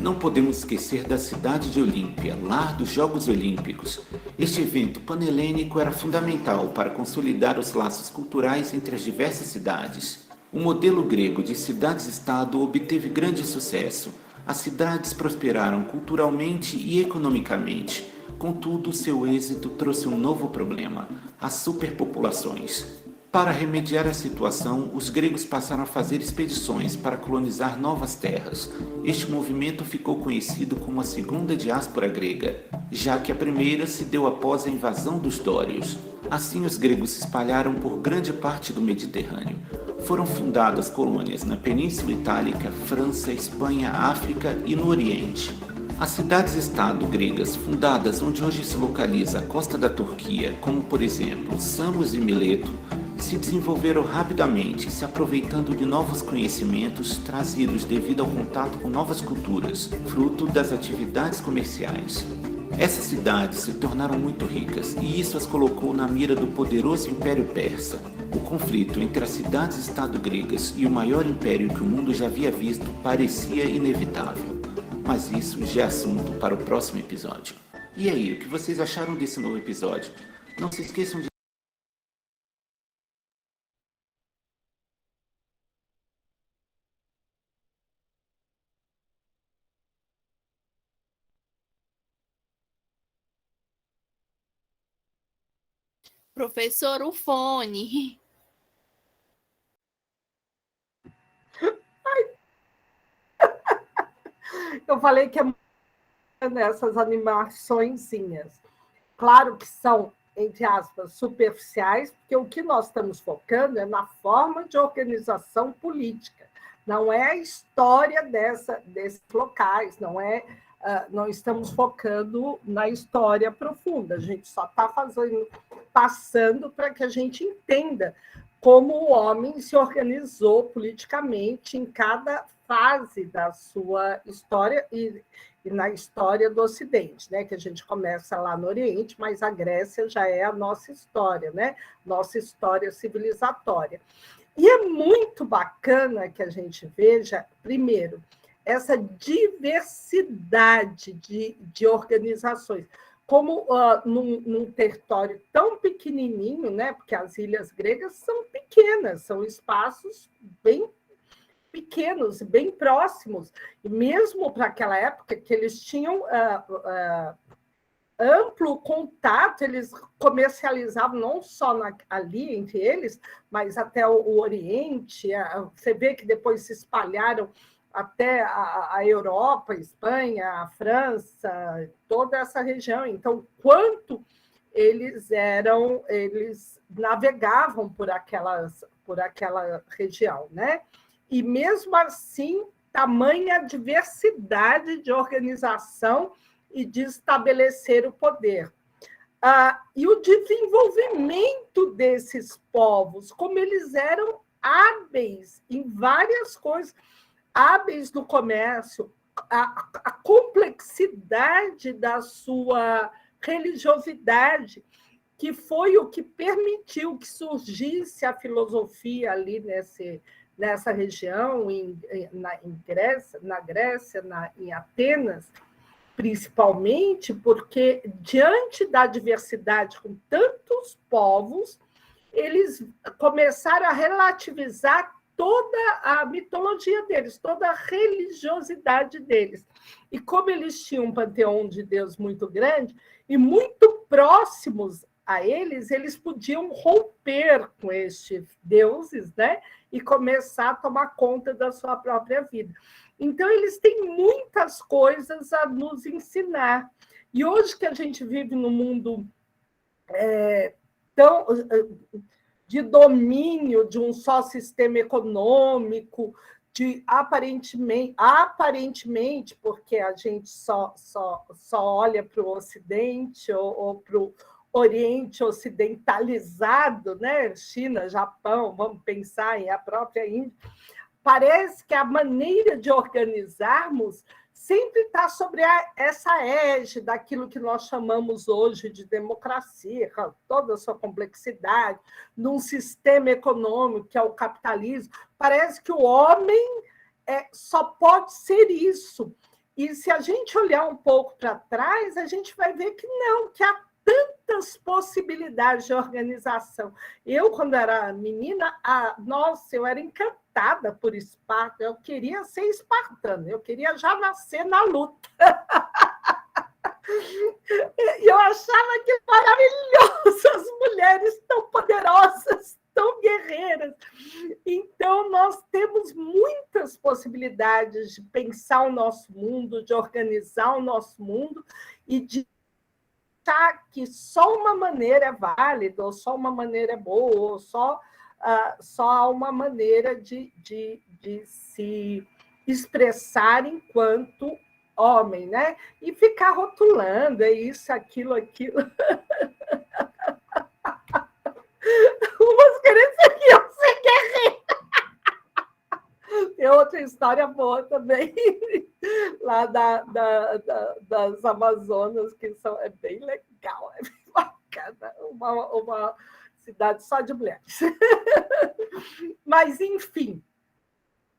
Não podemos esquecer da cidade de Olímpia, lar dos Jogos Olímpicos. Este evento panhelênico era fundamental para consolidar os laços culturais entre as diversas cidades. O modelo grego de cidades-estado obteve grande sucesso. As cidades prosperaram culturalmente e economicamente. Contudo, seu êxito trouxe um novo problema: as superpopulações. Para remediar a situação, os gregos passaram a fazer expedições para colonizar novas terras. Este movimento ficou conhecido como a Segunda Diáspora Grega, já que a primeira se deu após a invasão dos dórios. Assim, os gregos se espalharam por grande parte do Mediterrâneo. Foram fundadas colônias na Península Itálica, França, Espanha, África e no Oriente. As cidades-estado gregas fundadas onde hoje se localiza a costa da Turquia, como por exemplo Samos e Mileto, se desenvolveram rapidamente, se aproveitando de novos conhecimentos trazidos devido ao contato com novas culturas, fruto das atividades comerciais. Essas cidades se tornaram muito ricas e isso as colocou na mira do poderoso Império Persa. O conflito entre as cidades-estado gregas e o maior império que o mundo já havia visto parecia inevitável. Mas isso já é assunto para o próximo episódio. E aí, o que vocês acharam desse novo episódio? Não se esqueçam de Professor, o fone. Eu falei que é nessas animaçõezinhas. Claro que são, entre aspas, superficiais, porque o que nós estamos focando é na forma de organização política, não é a história desses locais, não estamos focando na história profunda, a gente só está passando para que a gente entenda como o homem se organizou politicamente em cada fase da sua história e na história do Ocidente, né? Que a gente começa lá no Oriente, mas a Grécia já é a nossa história, né? Nossa história civilizatória. E é muito bacana que a gente veja, primeiro, essa diversidade de organizações. Como num território tão pequenininho, né? Porque as ilhas gregas são pequenas, são espaços bem pequenos, bem próximos, e mesmo para aquela época que eles tinham amplo contato, eles comercializavam não só ali entre eles, mas até o Oriente. Você vê que depois se espalharam até a Europa, a Espanha, a França, toda essa região. Então, quanto eles navegavam por aquela região, né? E mesmo assim, tamanha diversidade de organização e de estabelecer o poder. E o desenvolvimento desses povos, como eles eram hábeis em várias coisas, hábeis no comércio, a complexidade da sua religiosidade, que foi o que permitiu que surgisse a filosofia ali nessa região, na Grécia, em Atenas, principalmente porque, diante da diversidade com tantos povos, eles começaram a relativizar toda a mitologia deles, toda a religiosidade deles. E como eles tinham um panteão de Deus muito grande e muito próximos a eles podiam romper com estes deuses, né? E começar a tomar conta da sua própria vida. Então, eles têm muitas coisas a nos ensinar. E hoje que a gente vive num mundo de domínio de um só sistema econômico, de aparentemente, porque a gente só olha para o Ocidente ou para o Oriente ocidentalizado, né? China, Japão, vamos pensar em a própria Índia, parece que a maneira de organizarmos sempre está sobre essa égide daquilo que nós chamamos hoje de democracia, toda a sua complexidade, num sistema econômico que é o capitalismo. Parece que o homem só pode ser isso. E se a gente olhar um pouco para trás, a gente vai ver que não, que há tantas possibilidades de organização. Eu, quando era menina, nossa, eu era encantada por Esparta, eu queria ser espartana, eu queria já nascer na luta. E eu achava que maravilhoso, as mulheres tão poderosas, tão guerreiras. Então, nós temos muitas possibilidades de pensar o nosso mundo, de organizar o nosso mundo e de que só uma maneira é válida, ou só uma maneira é boa, ou só há uma maneira de se expressar enquanto homem, né? E ficar rotulando, é isso, aquilo. Umas querendo que eu sei guerreira. Tem outra história boa também, lá das Amazonas, que é bem legal, é bem bacana, uma cidade só de mulheres. Mas, enfim,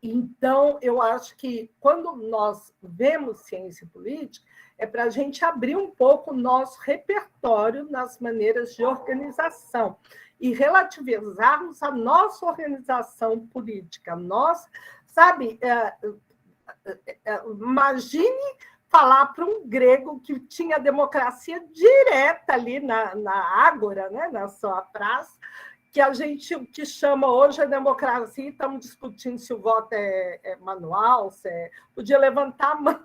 então, eu acho que quando nós vemos ciência política, é para a gente abrir um pouco o nosso repertório nas maneiras de organização e relativizarmos a nossa organização política. Sabe, imagine falar para um grego que tinha democracia direta ali na Ágora, né, na sua praça, que a gente que chama hoje a democracia, e estamos discutindo se o voto é manual, podia levantar a mão,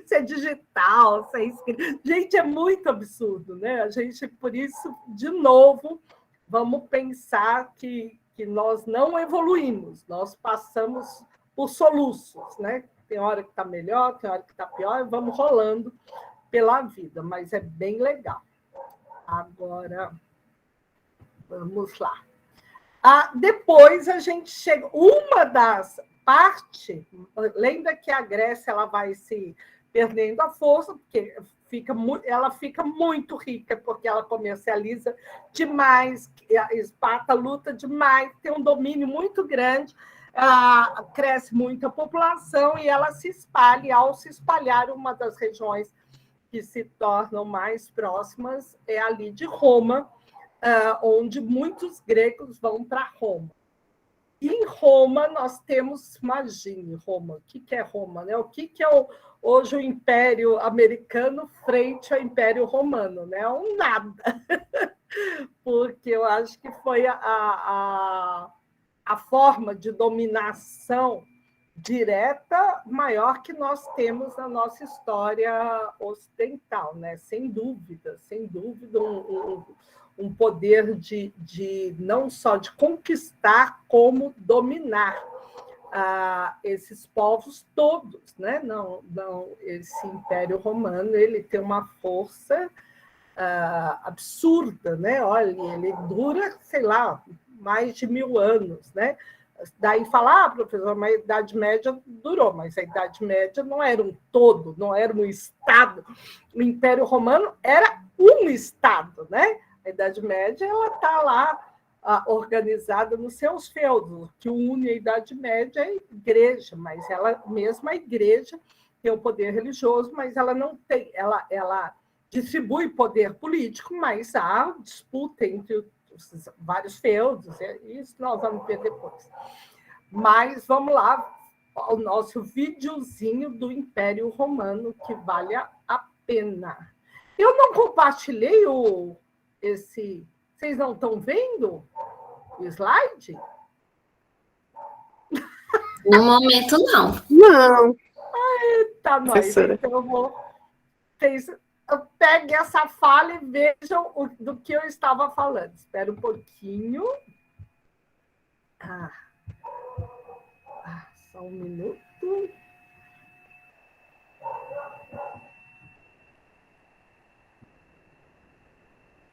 se é digital, se é escrito. Gente, é muito absurdo, né? A gente, por isso, de novo, vamos pensar que nós não evoluímos, nós passamos por soluços, né? Tem hora que está melhor, tem hora que está pior, e vamos rolando pela vida, mas é bem legal. Agora, vamos lá. Depois a gente chega... Uma das partes... Lembra que a Grécia ela vai se perdendo a força, porque ela fica muito rica, porque ela comercializa demais, a Esparta luta demais, tem um domínio muito grande, cresce muito a população e ela se espalha. E ao se espalhar, uma das regiões que se tornam mais próximas é ali de Roma, onde muitos gregos vão para Roma. E em Roma nós temos, imagine, Roma, o que é Roma, né? O que é hoje o Império Americano frente ao Império Romano, né? Um nada, porque eu acho que foi a forma de dominação direta maior que nós temos na nossa história ocidental, né? Sem dúvida, um poder de não só de conquistar, como dominar esses povos todos, né? Não, esse Império Romano ele tem uma força absurda, né? Olha, ele dura, sei lá, mais de 1000 anos, né? Daí falar, professor, mas a Idade Média durou, mas a Idade Média não era um todo, não era um Estado. O Império Romano era um Estado, né? A Idade Média ela está lá organizada nos seus feudos. O que une a Idade Média é a igreja, mas ela mesma a igreja tem o poder religioso, mas ela não tem, ela distribui poder político, mas há disputa entre os vários feudos, isso nós vamos ver depois. Mas vamos lá, o nosso videozinho do Império Romano, que vale a pena. Eu não compartilhei esse... Vocês não estão vendo o slide? No momento, não. Não. Tá, nós. Então eu vou... Peguem essa fala e vejam do que eu estava falando. Espera um pouquinho. Só um minuto.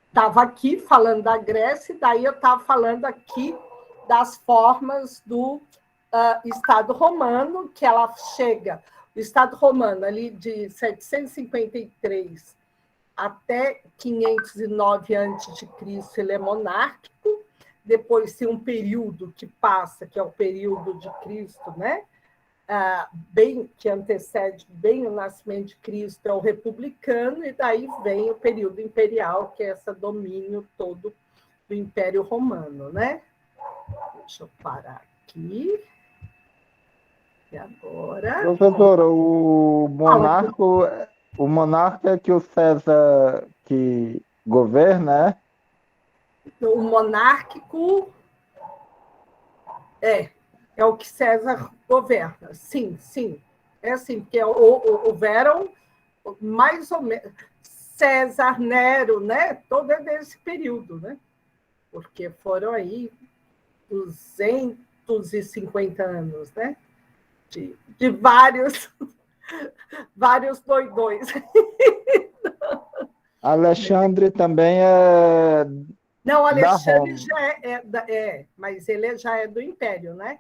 Estava aqui falando da Grécia, e daí eu estava falando aqui das formas do Estado Romano, que ela chega, o Estado Romano ali de 753 até 509 a.C., ele é monárquico, depois tem um período que passa, que é o período de Cristo, né? Que antecede bem o nascimento de Cristo, é o republicano, e daí vem o período imperial, que é esse domínio todo do Império Romano, né? Deixa eu parar aqui. E agora... Professora, o monarca é que o César que governa, é? O monárquico é o que César governa. Sim. É assim, porque houveram mais ou menos César, Nero, né? Todo esse período, né? Porque foram aí 250 anos, né? De vários doidões. Alexandre também é... Não, Alexandre já mas ele já é do Império, né?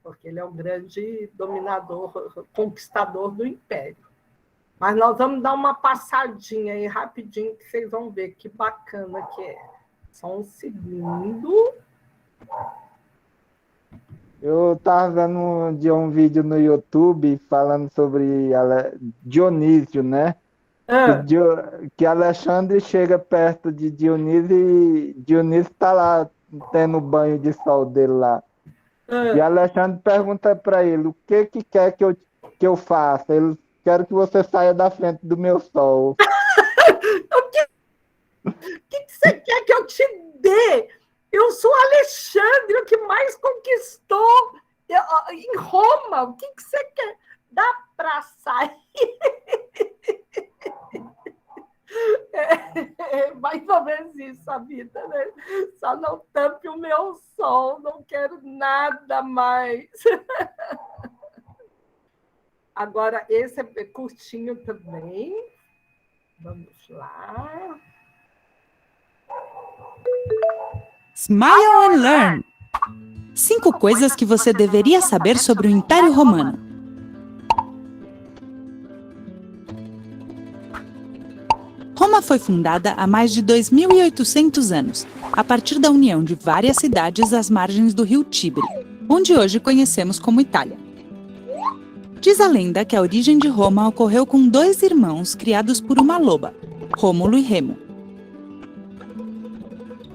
Porque ele é o grande dominador, conquistador do Império. Mas nós vamos dar uma passadinha aí rapidinho, que vocês vão ver que bacana que é. Só um segundo. Eu estava vendo um vídeo no YouTube falando sobre Dionísio, né? Que Alexandre chega perto de Dionísio e Dionísio está lá tendo banho de sol dele lá. E Alexandre pergunta para ele, o que quer que eu faça? Ele quer que você saia da frente do meu sol. O que você quer que eu te dê? Eu sou Alexandre, o que mais conquistou em Roma. O que você quer? Dá para sair? É mais ou menos isso a vida, né? Só não tampe o meu sol, não quero nada mais. Agora, esse é curtinho também. Vamos lá. Smile and Learn. 5 coisas que você deveria saber sobre o Império Romano. Roma foi fundada há mais de 2.800 anos, a partir da união de várias cidades às margens do rio Tibre, onde hoje conhecemos como Itália. Diz a lenda que a origem de Roma ocorreu com 2 irmãos criados por uma loba, Rômulo e Remo.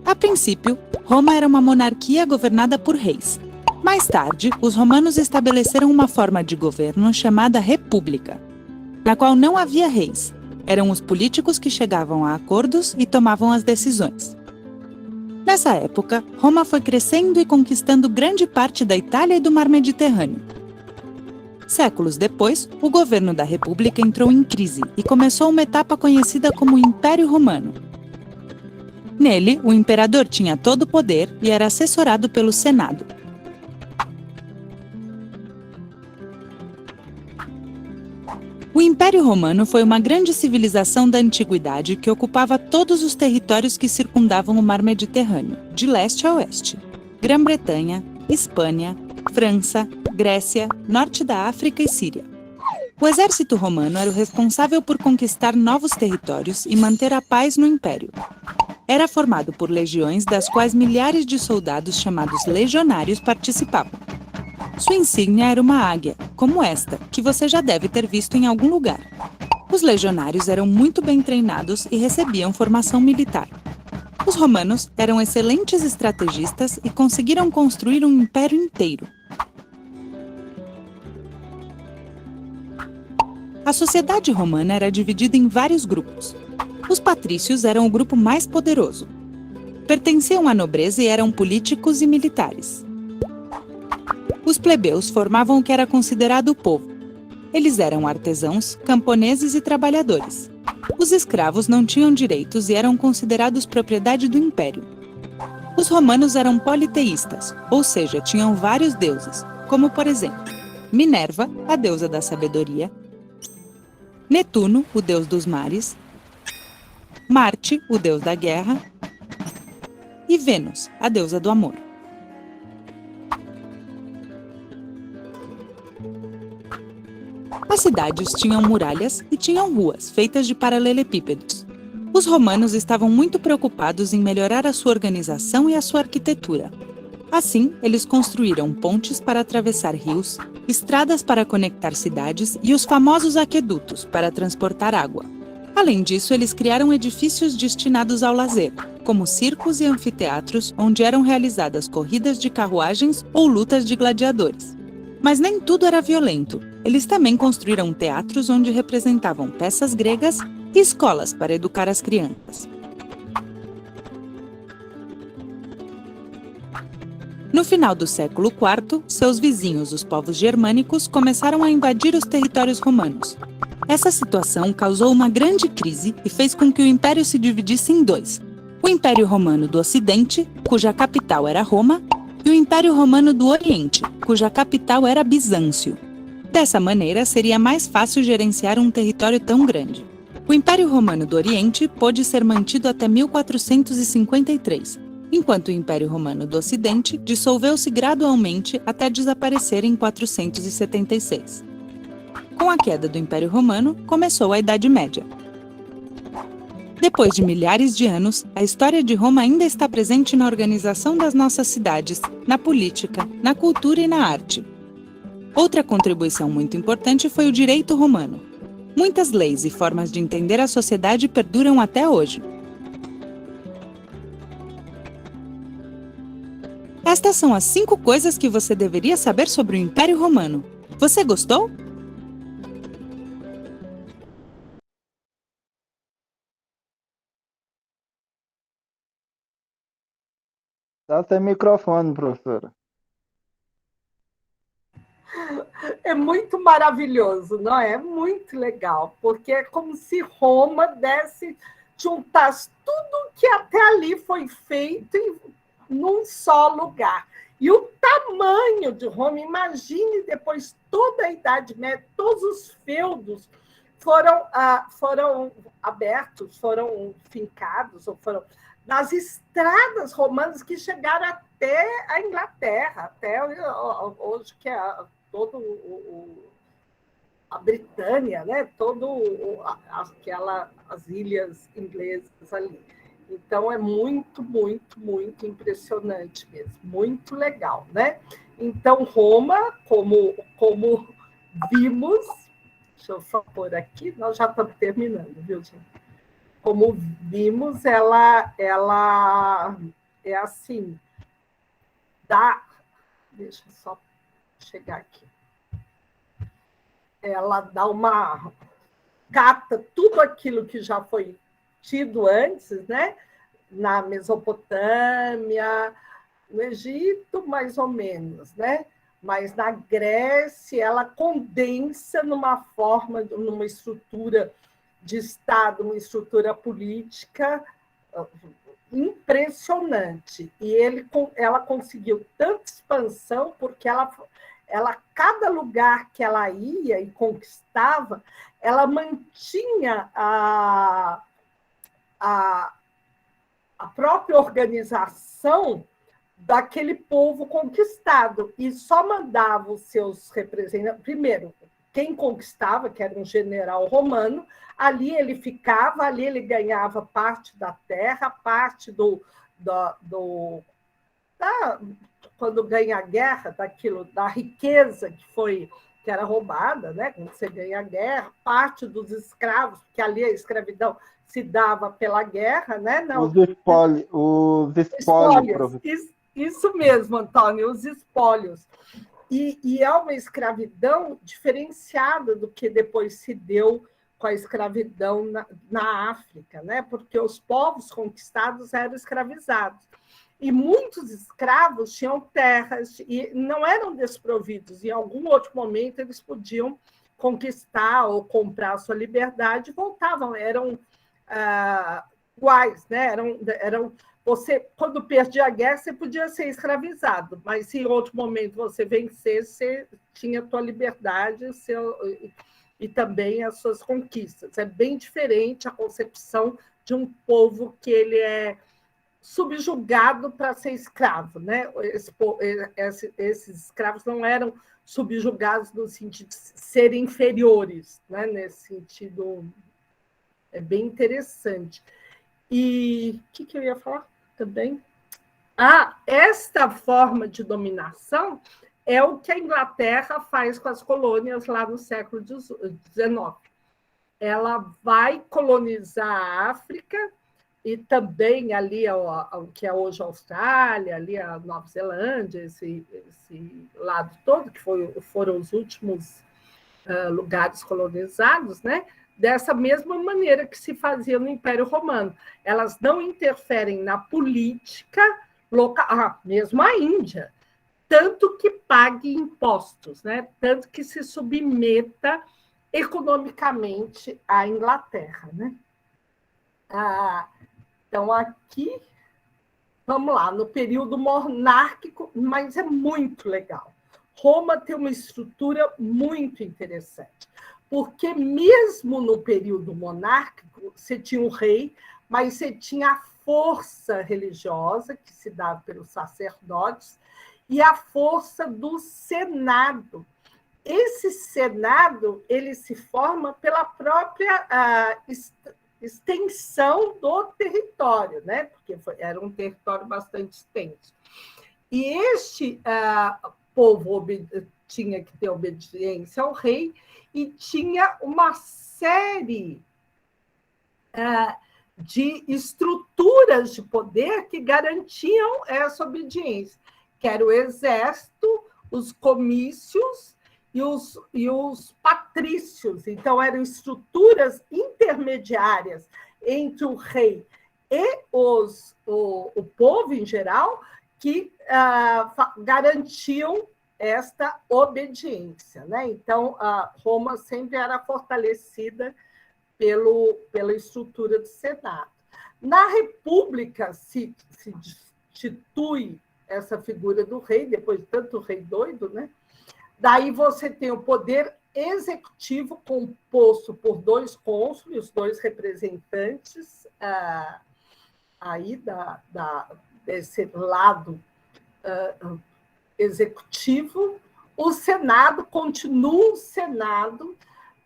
A princípio, Roma era uma monarquia governada por reis. Mais tarde, os romanos estabeleceram uma forma de governo chamada república, na qual não havia reis. Eram os políticos que chegavam a acordos e tomavam as decisões. Nessa época, Roma foi crescendo e conquistando grande parte da Itália e do Mar Mediterrâneo. Séculos depois, o governo da República entrou em crise e começou uma etapa conhecida como Império Romano. Nele, o imperador tinha todo o poder e era assessorado pelo Senado. O Império Romano foi uma grande civilização da antiguidade que ocupava todos os territórios que circundavam o Mar Mediterrâneo, de leste a oeste: Grã-Bretanha, Espanha, França, Grécia, norte da África e Síria. O exército romano era o responsável por conquistar novos territórios e manter a paz no império. Era formado por legiões das quais milhares de soldados chamados legionários participavam. Sua insígnia era uma águia, como esta, que você já deve ter visto em algum lugar. Os legionários eram muito bem treinados e recebiam formação militar. Os romanos eram excelentes estrategistas e conseguiram construir um império inteiro. A sociedade romana era dividida em vários grupos. Os patrícios eram o grupo mais poderoso. Pertenciam à nobreza e eram políticos e militares. Os plebeus formavam o que era considerado o povo. Eles eram artesãos, camponeses e trabalhadores. Os escravos não tinham direitos e eram considerados propriedade do império. Os romanos eram politeístas, ou seja, tinham vários deuses, como por exemplo, Minerva, a deusa da sabedoria, Netuno, o deus dos mares, Marte, o deus da guerra, e Vênus, a deusa do amor. As cidades tinham muralhas e tinham ruas feitas de paralelepípedos. Os romanos estavam muito preocupados em melhorar a sua organização e a sua arquitetura. Assim, eles construíram pontes para atravessar rios, estradas para conectar cidades e os famosos aquedutos para transportar água. Além disso, eles criaram edifícios destinados ao lazer, como circos e anfiteatros onde eram realizadas corridas de carruagens ou lutas de gladiadores. Mas nem tudo era violento. Eles também construíram teatros onde representavam peças gregas e escolas para educar as crianças. No final do século IV, seus vizinhos, os povos germânicos, começaram a invadir os territórios romanos. Essa situação causou uma grande crise e fez com que o império se dividisse em dois: o Império Romano do Ocidente, cuja capital era Roma, e o Império Romano do Oriente, cuja capital era Bizâncio. Dessa maneira, seria mais fácil gerenciar um território tão grande. O Império Romano do Oriente pôde ser mantido até 1453, enquanto o Império Romano do Ocidente dissolveu-se gradualmente até desaparecer em 476. Com a queda do Império Romano, começou a Idade Média. Depois de milhares de anos, a história de Roma ainda está presente na organização das nossas cidades, na política, na cultura e na arte. Outra contribuição muito importante foi o direito romano. Muitas leis e formas de entender a sociedade perduram até hoje. Estas são as 5 coisas que você deveria saber sobre o Império Romano. Você gostou? Tá sem microfone, professora. É muito maravilhoso, não é? É muito legal, porque é como se Roma juntasse tudo que até ali foi feito num só lugar. E o tamanho de Roma, imagine depois toda a Idade Média, todos os feudos foram abertos, foram fincados, ou foram nas estradas romanas que chegaram até a Inglaterra, até hoje que é a Britânia, né? As ilhas inglesas ali. Então, é muito, muito, muito impressionante mesmo, muito legal, né? Então, Roma, como vimos, deixa eu só pôr aqui, nós já estamos terminando, viu, gente? Como vimos, ela é assim, deixa eu só chegar aqui. Ela cata tudo aquilo que já foi tido antes, né? Na Mesopotâmia, no Egito, mais ou menos, né? Mas na Grécia, ela condensa numa estrutura de Estado, uma estrutura política impressionante. E ela conseguiu tanta expansão porque cada lugar que ela ia e conquistava, ela mantinha a própria organização daquele povo conquistado e só mandava os seus representantes. Primeiro, quem conquistava, que era um general romano, ali ele ficava, ali ele ganhava parte da terra, parte quando ganha a guerra, da riqueza que era roubada, né? Quando você ganha a guerra, parte dos escravos, porque ali a escravidão se dava pela guerra, né? Não, os espólios. Isso mesmo, Antônio, os espólios. E é uma escravidão diferenciada do que depois se deu com a escravidão na África, né? Porque os povos conquistados eram escravizados. E muitos escravos tinham terras e não eram desprovidos. Em algum outro momento, eles podiam conquistar ou comprar a sua liberdade e voltavam. Eram iguais, né? Você, quando perdia a guerra, você podia ser escravizado, mas se em outro momento você vencesse, você tinha a tua liberdade e também as suas conquistas. É bem diferente a concepção de um povo que ele é subjugado para ser escravo, né? Esses escravos não eram subjugados no sentido de serem inferiores, né? Nesse sentido, é bem interessante. E o que eu ia falar também? Esta forma de dominação é o que a Inglaterra faz com as colônias lá no século XIX. Ela vai colonizar a África e também ali o que é hoje a Austrália, ali a Nova Zelândia, esse lado todo, que foram os últimos lugares colonizados, né? Dessa mesma maneira que se fazia no Império Romano. Elas não interferem na política local, mesmo a Índia, tanto que pague impostos, né? Tanto que se submeta economicamente à Inglaterra, né? Então, aqui, vamos lá, no período monárquico, mas é muito legal. Roma tem uma estrutura muito interessante, porque mesmo no período monárquico, você tinha um rei, mas você tinha a força religiosa, que se dava pelos sacerdotes, e a força do Senado. Esse Senado ele se forma pela própria extensão do território, né? Porque era um território bastante extenso. E este povo tinha que ter obediência ao rei e tinha uma série de estruturas de poder que garantiam essa obediência, que era o exército, os comícios e os patrícios. Então, eram estruturas intermediárias entre o rei e o povo em geral, que garantiam esta obediência, né? Então, Roma sempre era fortalecida pela estrutura do Senado. Na República se institui essa figura do rei, depois de tanto rei doido, né? Daí você tem o poder executivo composto por 2 cônsules, 2 representantes aí desse lado executivo. O Senado continua o Senado,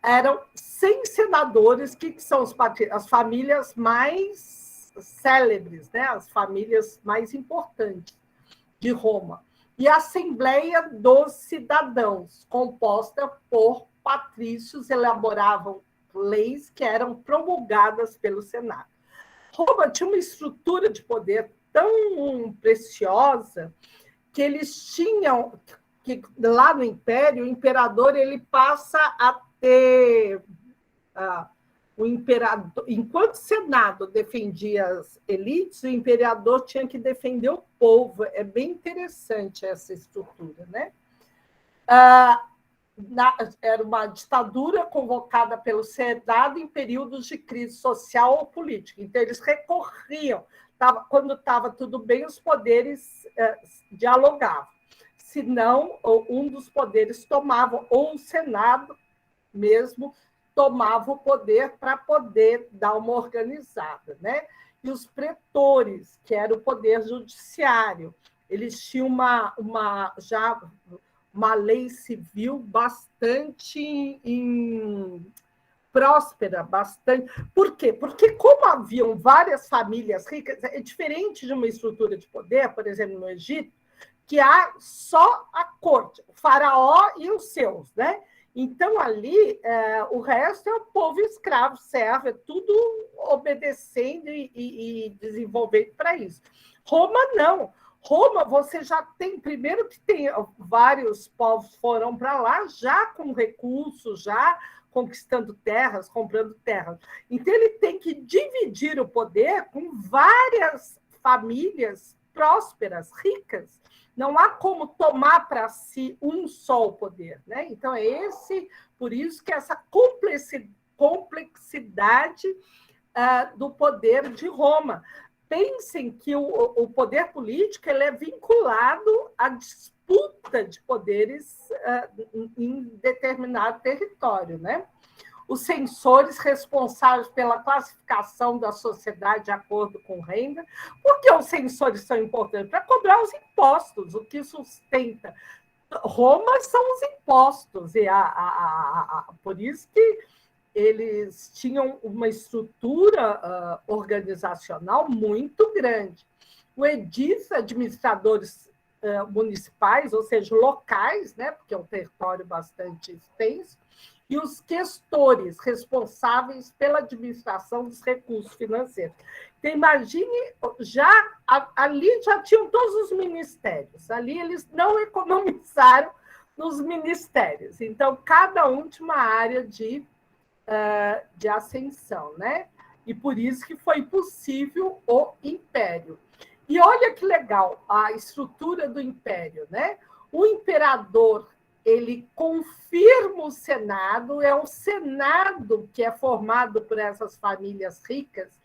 eram 100 senadores, que são as famílias mais célebres, né? As famílias mais importantes de Roma. E a Assembleia dos Cidadãos, composta por patrícios, elaboravam leis que eram promulgadas pelo Senado. Roma tinha uma estrutura de poder tão preciosa que eles tinham, que lá no Império, o imperador ele passa a ter o imperador, enquanto o Senado defendia as elites, o imperador tinha que defender o povo. É bem interessante essa estrutura, né? Era uma ditadura convocada pelo Senado em períodos de crise social ou política. Então, eles recorriam. Quando estava tudo bem, os poderes dialogavam. Se não, um dos poderes tomava, ou o Senado mesmo tomava o poder para poder dar uma organizada, né? E os pretores, que era o poder judiciário, eles tinham uma lei civil bastante próspera, bastante. Por quê? Porque como haviam várias famílias ricas, é diferente de uma estrutura de poder, por exemplo, no Egito, que há só a corte, o faraó e os seus, né? Então, ali, o resto é o povo escravo, servo, é tudo obedecendo e desenvolvendo para isso. Roma, não. Roma, você já tem, primeiro que tem vários povos foram para lá, já com recursos, já conquistando terras, comprando terras. Então, ele tem que dividir o poder com várias famílias prósperas, ricas. Não há como tomar para si um só o poder, né? Então, por isso que essa complexidade do poder de Roma. Pensem que o poder político ele é vinculado à disputa de poderes em determinado território, né? Os censores responsáveis pela classificação da sociedade de acordo com renda. Por que os censores são importantes? Para cobrar os impostos, o que sustenta Roma são os impostos, e por isso que eles tinham uma estrutura organizacional muito grande. O edis, administradores municipais, ou seja, locais, né, porque é um território bastante extenso, e os questores, responsáveis pela administração dos recursos financeiros. Então, imagine, ali já tinham todos os ministérios, ali eles não economizaram nos ministérios, então cada um tinha uma área de ascensão, né? E por isso que foi possível o império. E olha que legal a estrutura do império, né? O imperador ele confirma o Senado, é o Senado que é formado por essas famílias ricas,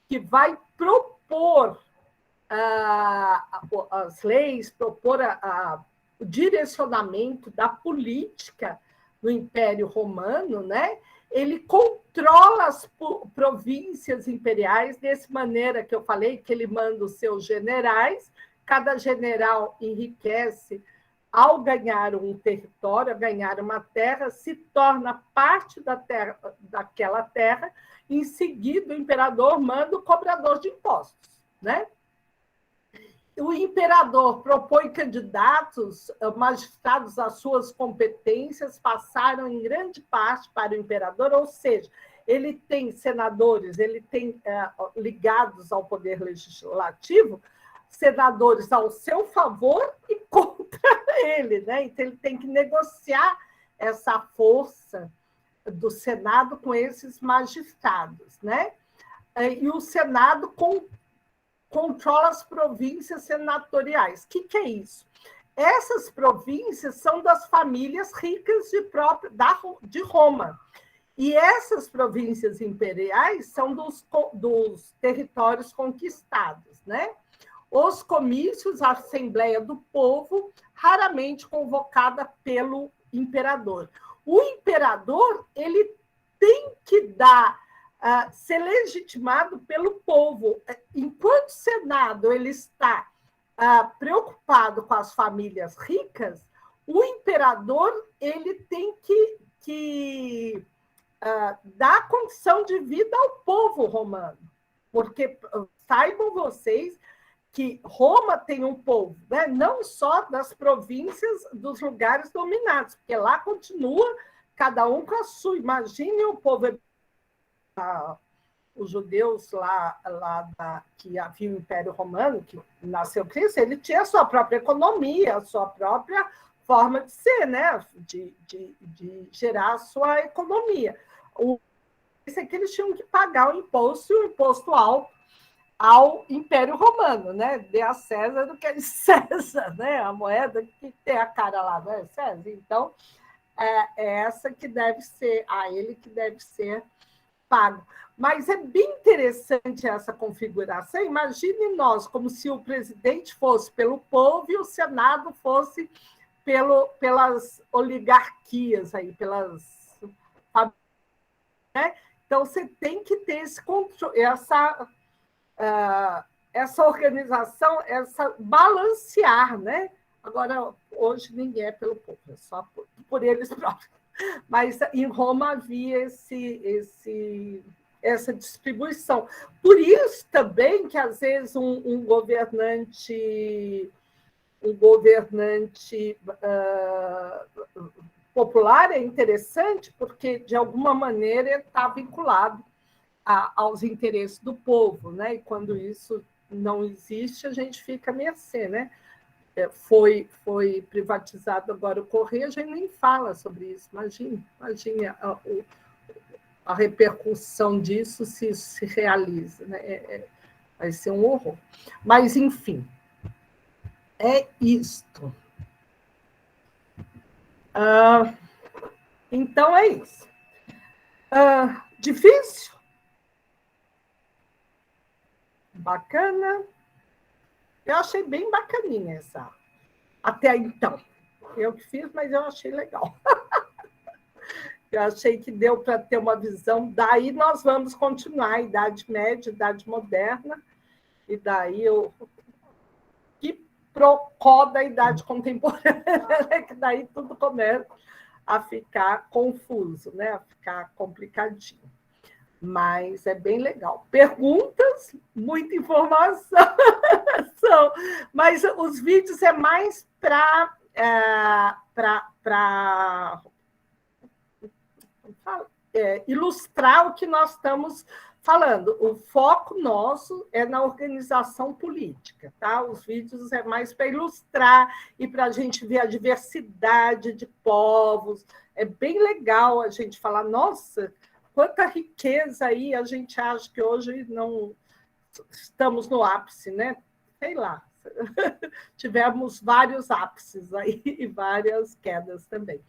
que vai propor as leis, propor o direcionamento da política no Império Romano, né? Ele controla as províncias imperiais, dessa maneira que eu falei, que ele manda os seus generais, cada general enriquece ao ganhar um território, a ganhar uma terra, se torna parte daquela terra, em seguida o imperador manda o cobrador de impostos, né? O imperador propõe candidatos, magistrados, as suas competências passaram em grande parte para o imperador, ou seja, ele tem senadores, ele tem ligados ao poder legislativo, senadores ao seu favor e contra ele, né? Então, ele tem que negociar essa força do Senado com esses magistrados, né? E o Senado controla as províncias senatoriais. O que é isso? Essas províncias são das famílias ricas de Roma. E essas províncias imperiais são dos territórios conquistados, né? Os comícios, a Assembleia do Povo, raramente convocada pelo imperador. O imperador ele tem que ser legitimado pelo povo. Enquanto o Senado ele está preocupado com as famílias ricas, o imperador ele tem que dar condição de vida ao povo romano. Porque saibam vocês que Roma tem um povo, né? Não só das províncias, dos lugares dominados, porque lá continua cada um com a sua. Imagine o povo, os judeus que havia o Império Romano, que nasceu Cristo, ele tinha a sua própria economia, a sua própria forma de ser, né? de gerar a sua economia. Isso é que eles tinham que pagar o imposto alto ao Império Romano, né? Dê a César do que é de César, né? A moeda que tem a cara lá, não é César? Então, é essa que deve ser, a ele que deve ser pago. Mas é bem interessante essa configuração. Imagine nós, como se o presidente fosse pelo povo e o Senado fosse pelas oligarquias, aí, né? Então, você tem que ter esse controle, essa organização, balancear, né? Agora, hoje ninguém é pelo povo, é só por eles próprios. Mas em Roma havia essa distribuição. Por isso também que, às vezes, um governante popular é interessante, porque, de alguma maneira, ele está vinculado aos interesses do povo, né? E quando isso não existe, a gente fica à mercê, né? Foi privatizado agora o Correio, a gente nem fala sobre isso. Imagine a repercussão disso se isso se realiza, né? Vai ser um horror. Mas, enfim, é isto. Então, é isso. Difícil? Bacana? Eu achei bem bacaninha essa. Até então. Eu que fiz, mas eu achei legal. Eu achei que deu para ter uma visão. Daí nós vamos continuar a Idade Média, Idade Moderna, e daí que procoda a Idade Contemporânea, que daí tudo começa a ficar confuso, né? A ficar complicadinho. Mas é bem legal. Perguntas, muita informação, mas os vídeos é mais para ilustrar o que nós estamos falando. O foco nosso é na organização política, tá? Os vídeos é mais para ilustrar e para a gente ver a diversidade de povos. É bem legal a gente falar, nossa, quanta riqueza aí, a gente acha que hoje não estamos no ápice, né? Sei lá, tivemos vários ápices aí e várias quedas também.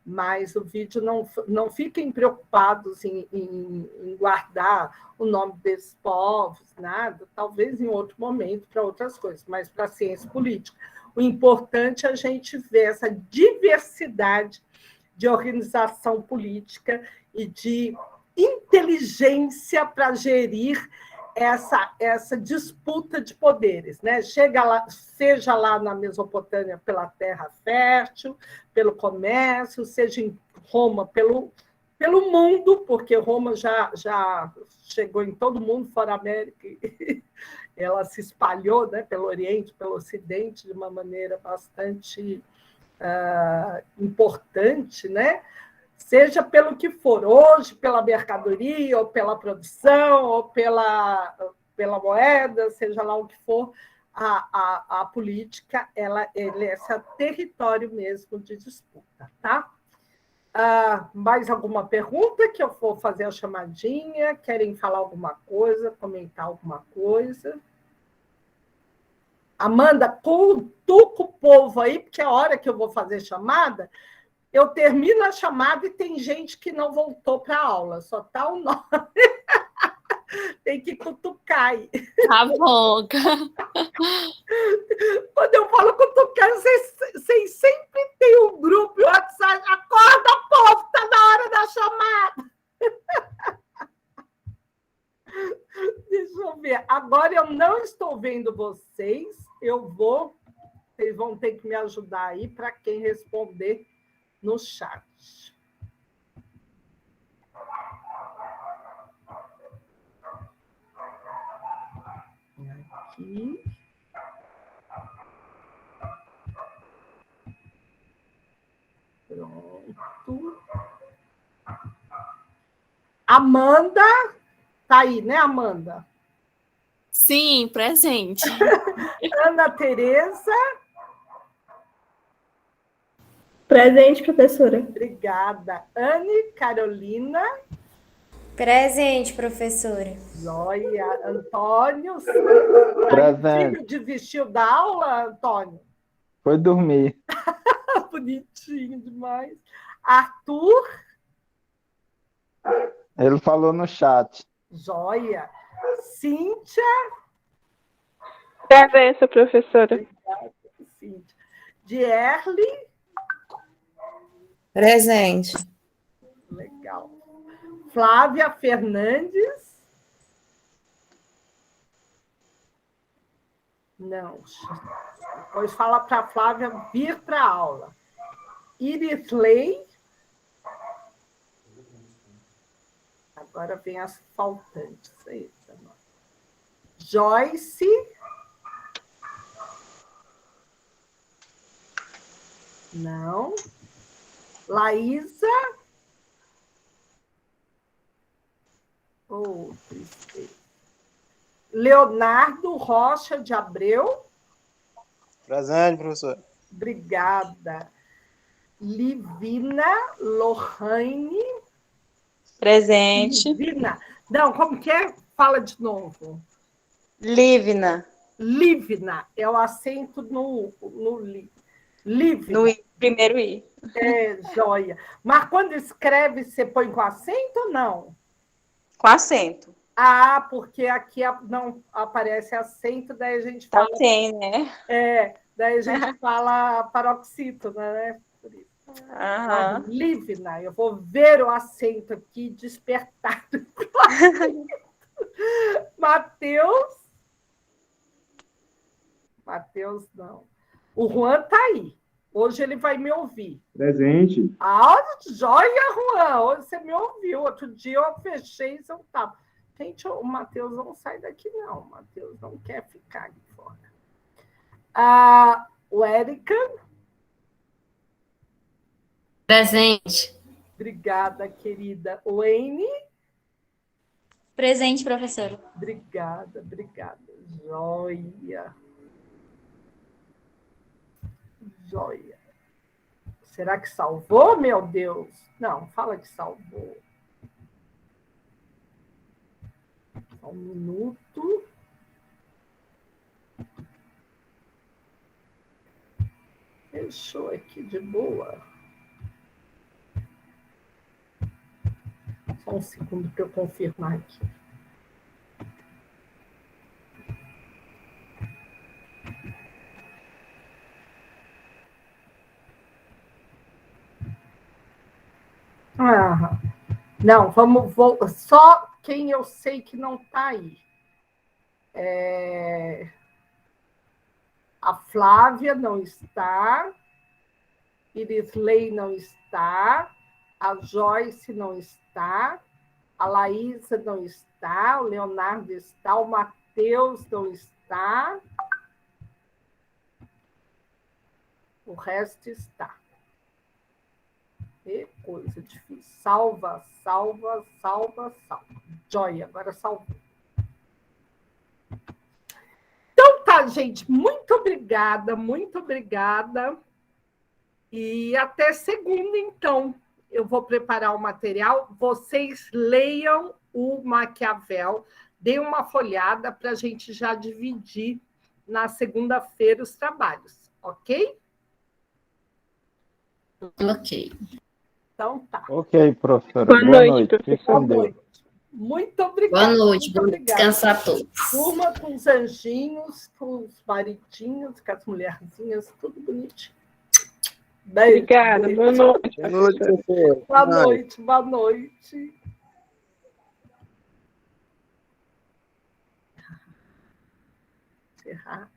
Mas o vídeo não fiquem preocupados em guardar o nome desses povos, nada, talvez em outro momento para outras coisas, mas para a ciência política. O importante é a gente ver essa diversidade de organização política e de inteligência para gerir essa disputa de poderes, né? Seja lá na Mesopotâmia pela terra fértil, pelo comércio, seja em Roma pelo mundo, porque Roma já chegou em todo mundo, fora a América, e ela se espalhou, né, pelo Oriente, pelo Ocidente, de uma maneira bastante importante, né? Seja pelo que for, hoje pela mercadoria, ou pela produção, ou pela moeda, seja lá o que for, a política ela é esse território mesmo de disputa, tá? Mais alguma pergunta que eu for fazer a chamadinha? Querem falar alguma coisa, comentar alguma coisa? Amanda, cutuca o povo aí, porque a hora que eu vou fazer chamada, eu termino a chamada e tem gente que não voltou para a aula, só está o nome. Tem que cutucar aí. Tá bom. Quando eu falo cutucar, vocês sempre têm um grupo no WhatsApp. Acorda, povo, está na hora da chamada. Deixa eu ver. Agora eu não estou vendo vocês. Vocês vão ter que me ajudar aí para quem responder no chat. Aqui. Pronto. Amanda, tá aí, né, Amanda? Sim, presente. Ana Tereza. Presente, professora. Obrigada. Anne Carolina. Presente, professora. Joia. Antônio. Presente. Desistiu da aula, Antônio? Foi dormir. Bonitinho demais. Arthur. Ele falou no chat. Joia. Cíntia. Presente, professora. Obrigada, Cíntia. Dierle. Presente. Legal. Flávia Fernandes. Não. Depois fala para a Flávia vir para a aula. Irisley. Agora vem as faltantes. Eita, Joyce. Não. Laísa. Oh, tristeza. Leonardo Rocha de Abreu. Presente, professor. Obrigada. Livina Lohane. Presente. Livina. Não, como que é? Fala de novo. Livna. Livna. É o acento no li. Livna. No I, primeiro I. É, joia. Mas quando escreve, você põe com acento ou não? Com acento. Ah, porque aqui não aparece acento, daí a gente fala... Tá sem, né? Daí a gente fala paroxítona, né? Por isso. Aham. Livna, eu vou ver o acento aqui despertado. Matheus. Matheus, não. O Juan tá aí. Hoje ele vai me ouvir. Presente. Ah, joia, Juan. Hoje você me ouviu. Outro dia eu fechei e você não estava. Gente, o Matheus não sai daqui, não. O Matheus não quer ficar aqui fora. O Érica. Presente. Obrigada, querida. O Wayne. Presente, professora. Obrigada, obrigada. Joia. Joia. Será que salvou, meu Deus? Não, fala que salvou. Só um minuto. Fechou aqui de boa. Só um segundo para eu confirmar aqui. Não, vamos só quem eu sei que não está aí. A Flávia não está, Irisley não está, a Joyce não está, a Laísa não está, o Leonardo está, o Matheus não está, o resto está. Que coisa difícil. Salva, salva, salva, salva. Joia, agora salvou. Então tá, gente. Muito obrigada, muito obrigada. E até segunda, então. Eu vou preparar o material. Vocês leiam o Maquiavel. Deem uma folhada para a gente já dividir na segunda-feira os trabalhos. Ok? Ok. Então tá. Ok, professora. Boa noite, Boa noite. Muito obrigada. Boa noite, vamos descansar todos. Turma com os anjinhos, com os maridinhos, com as mulherzinhas, tudo bonitinho. Beijo. Obrigada, boa noite. Boa noite, professor. Boa noite, boa noite. Encerrar.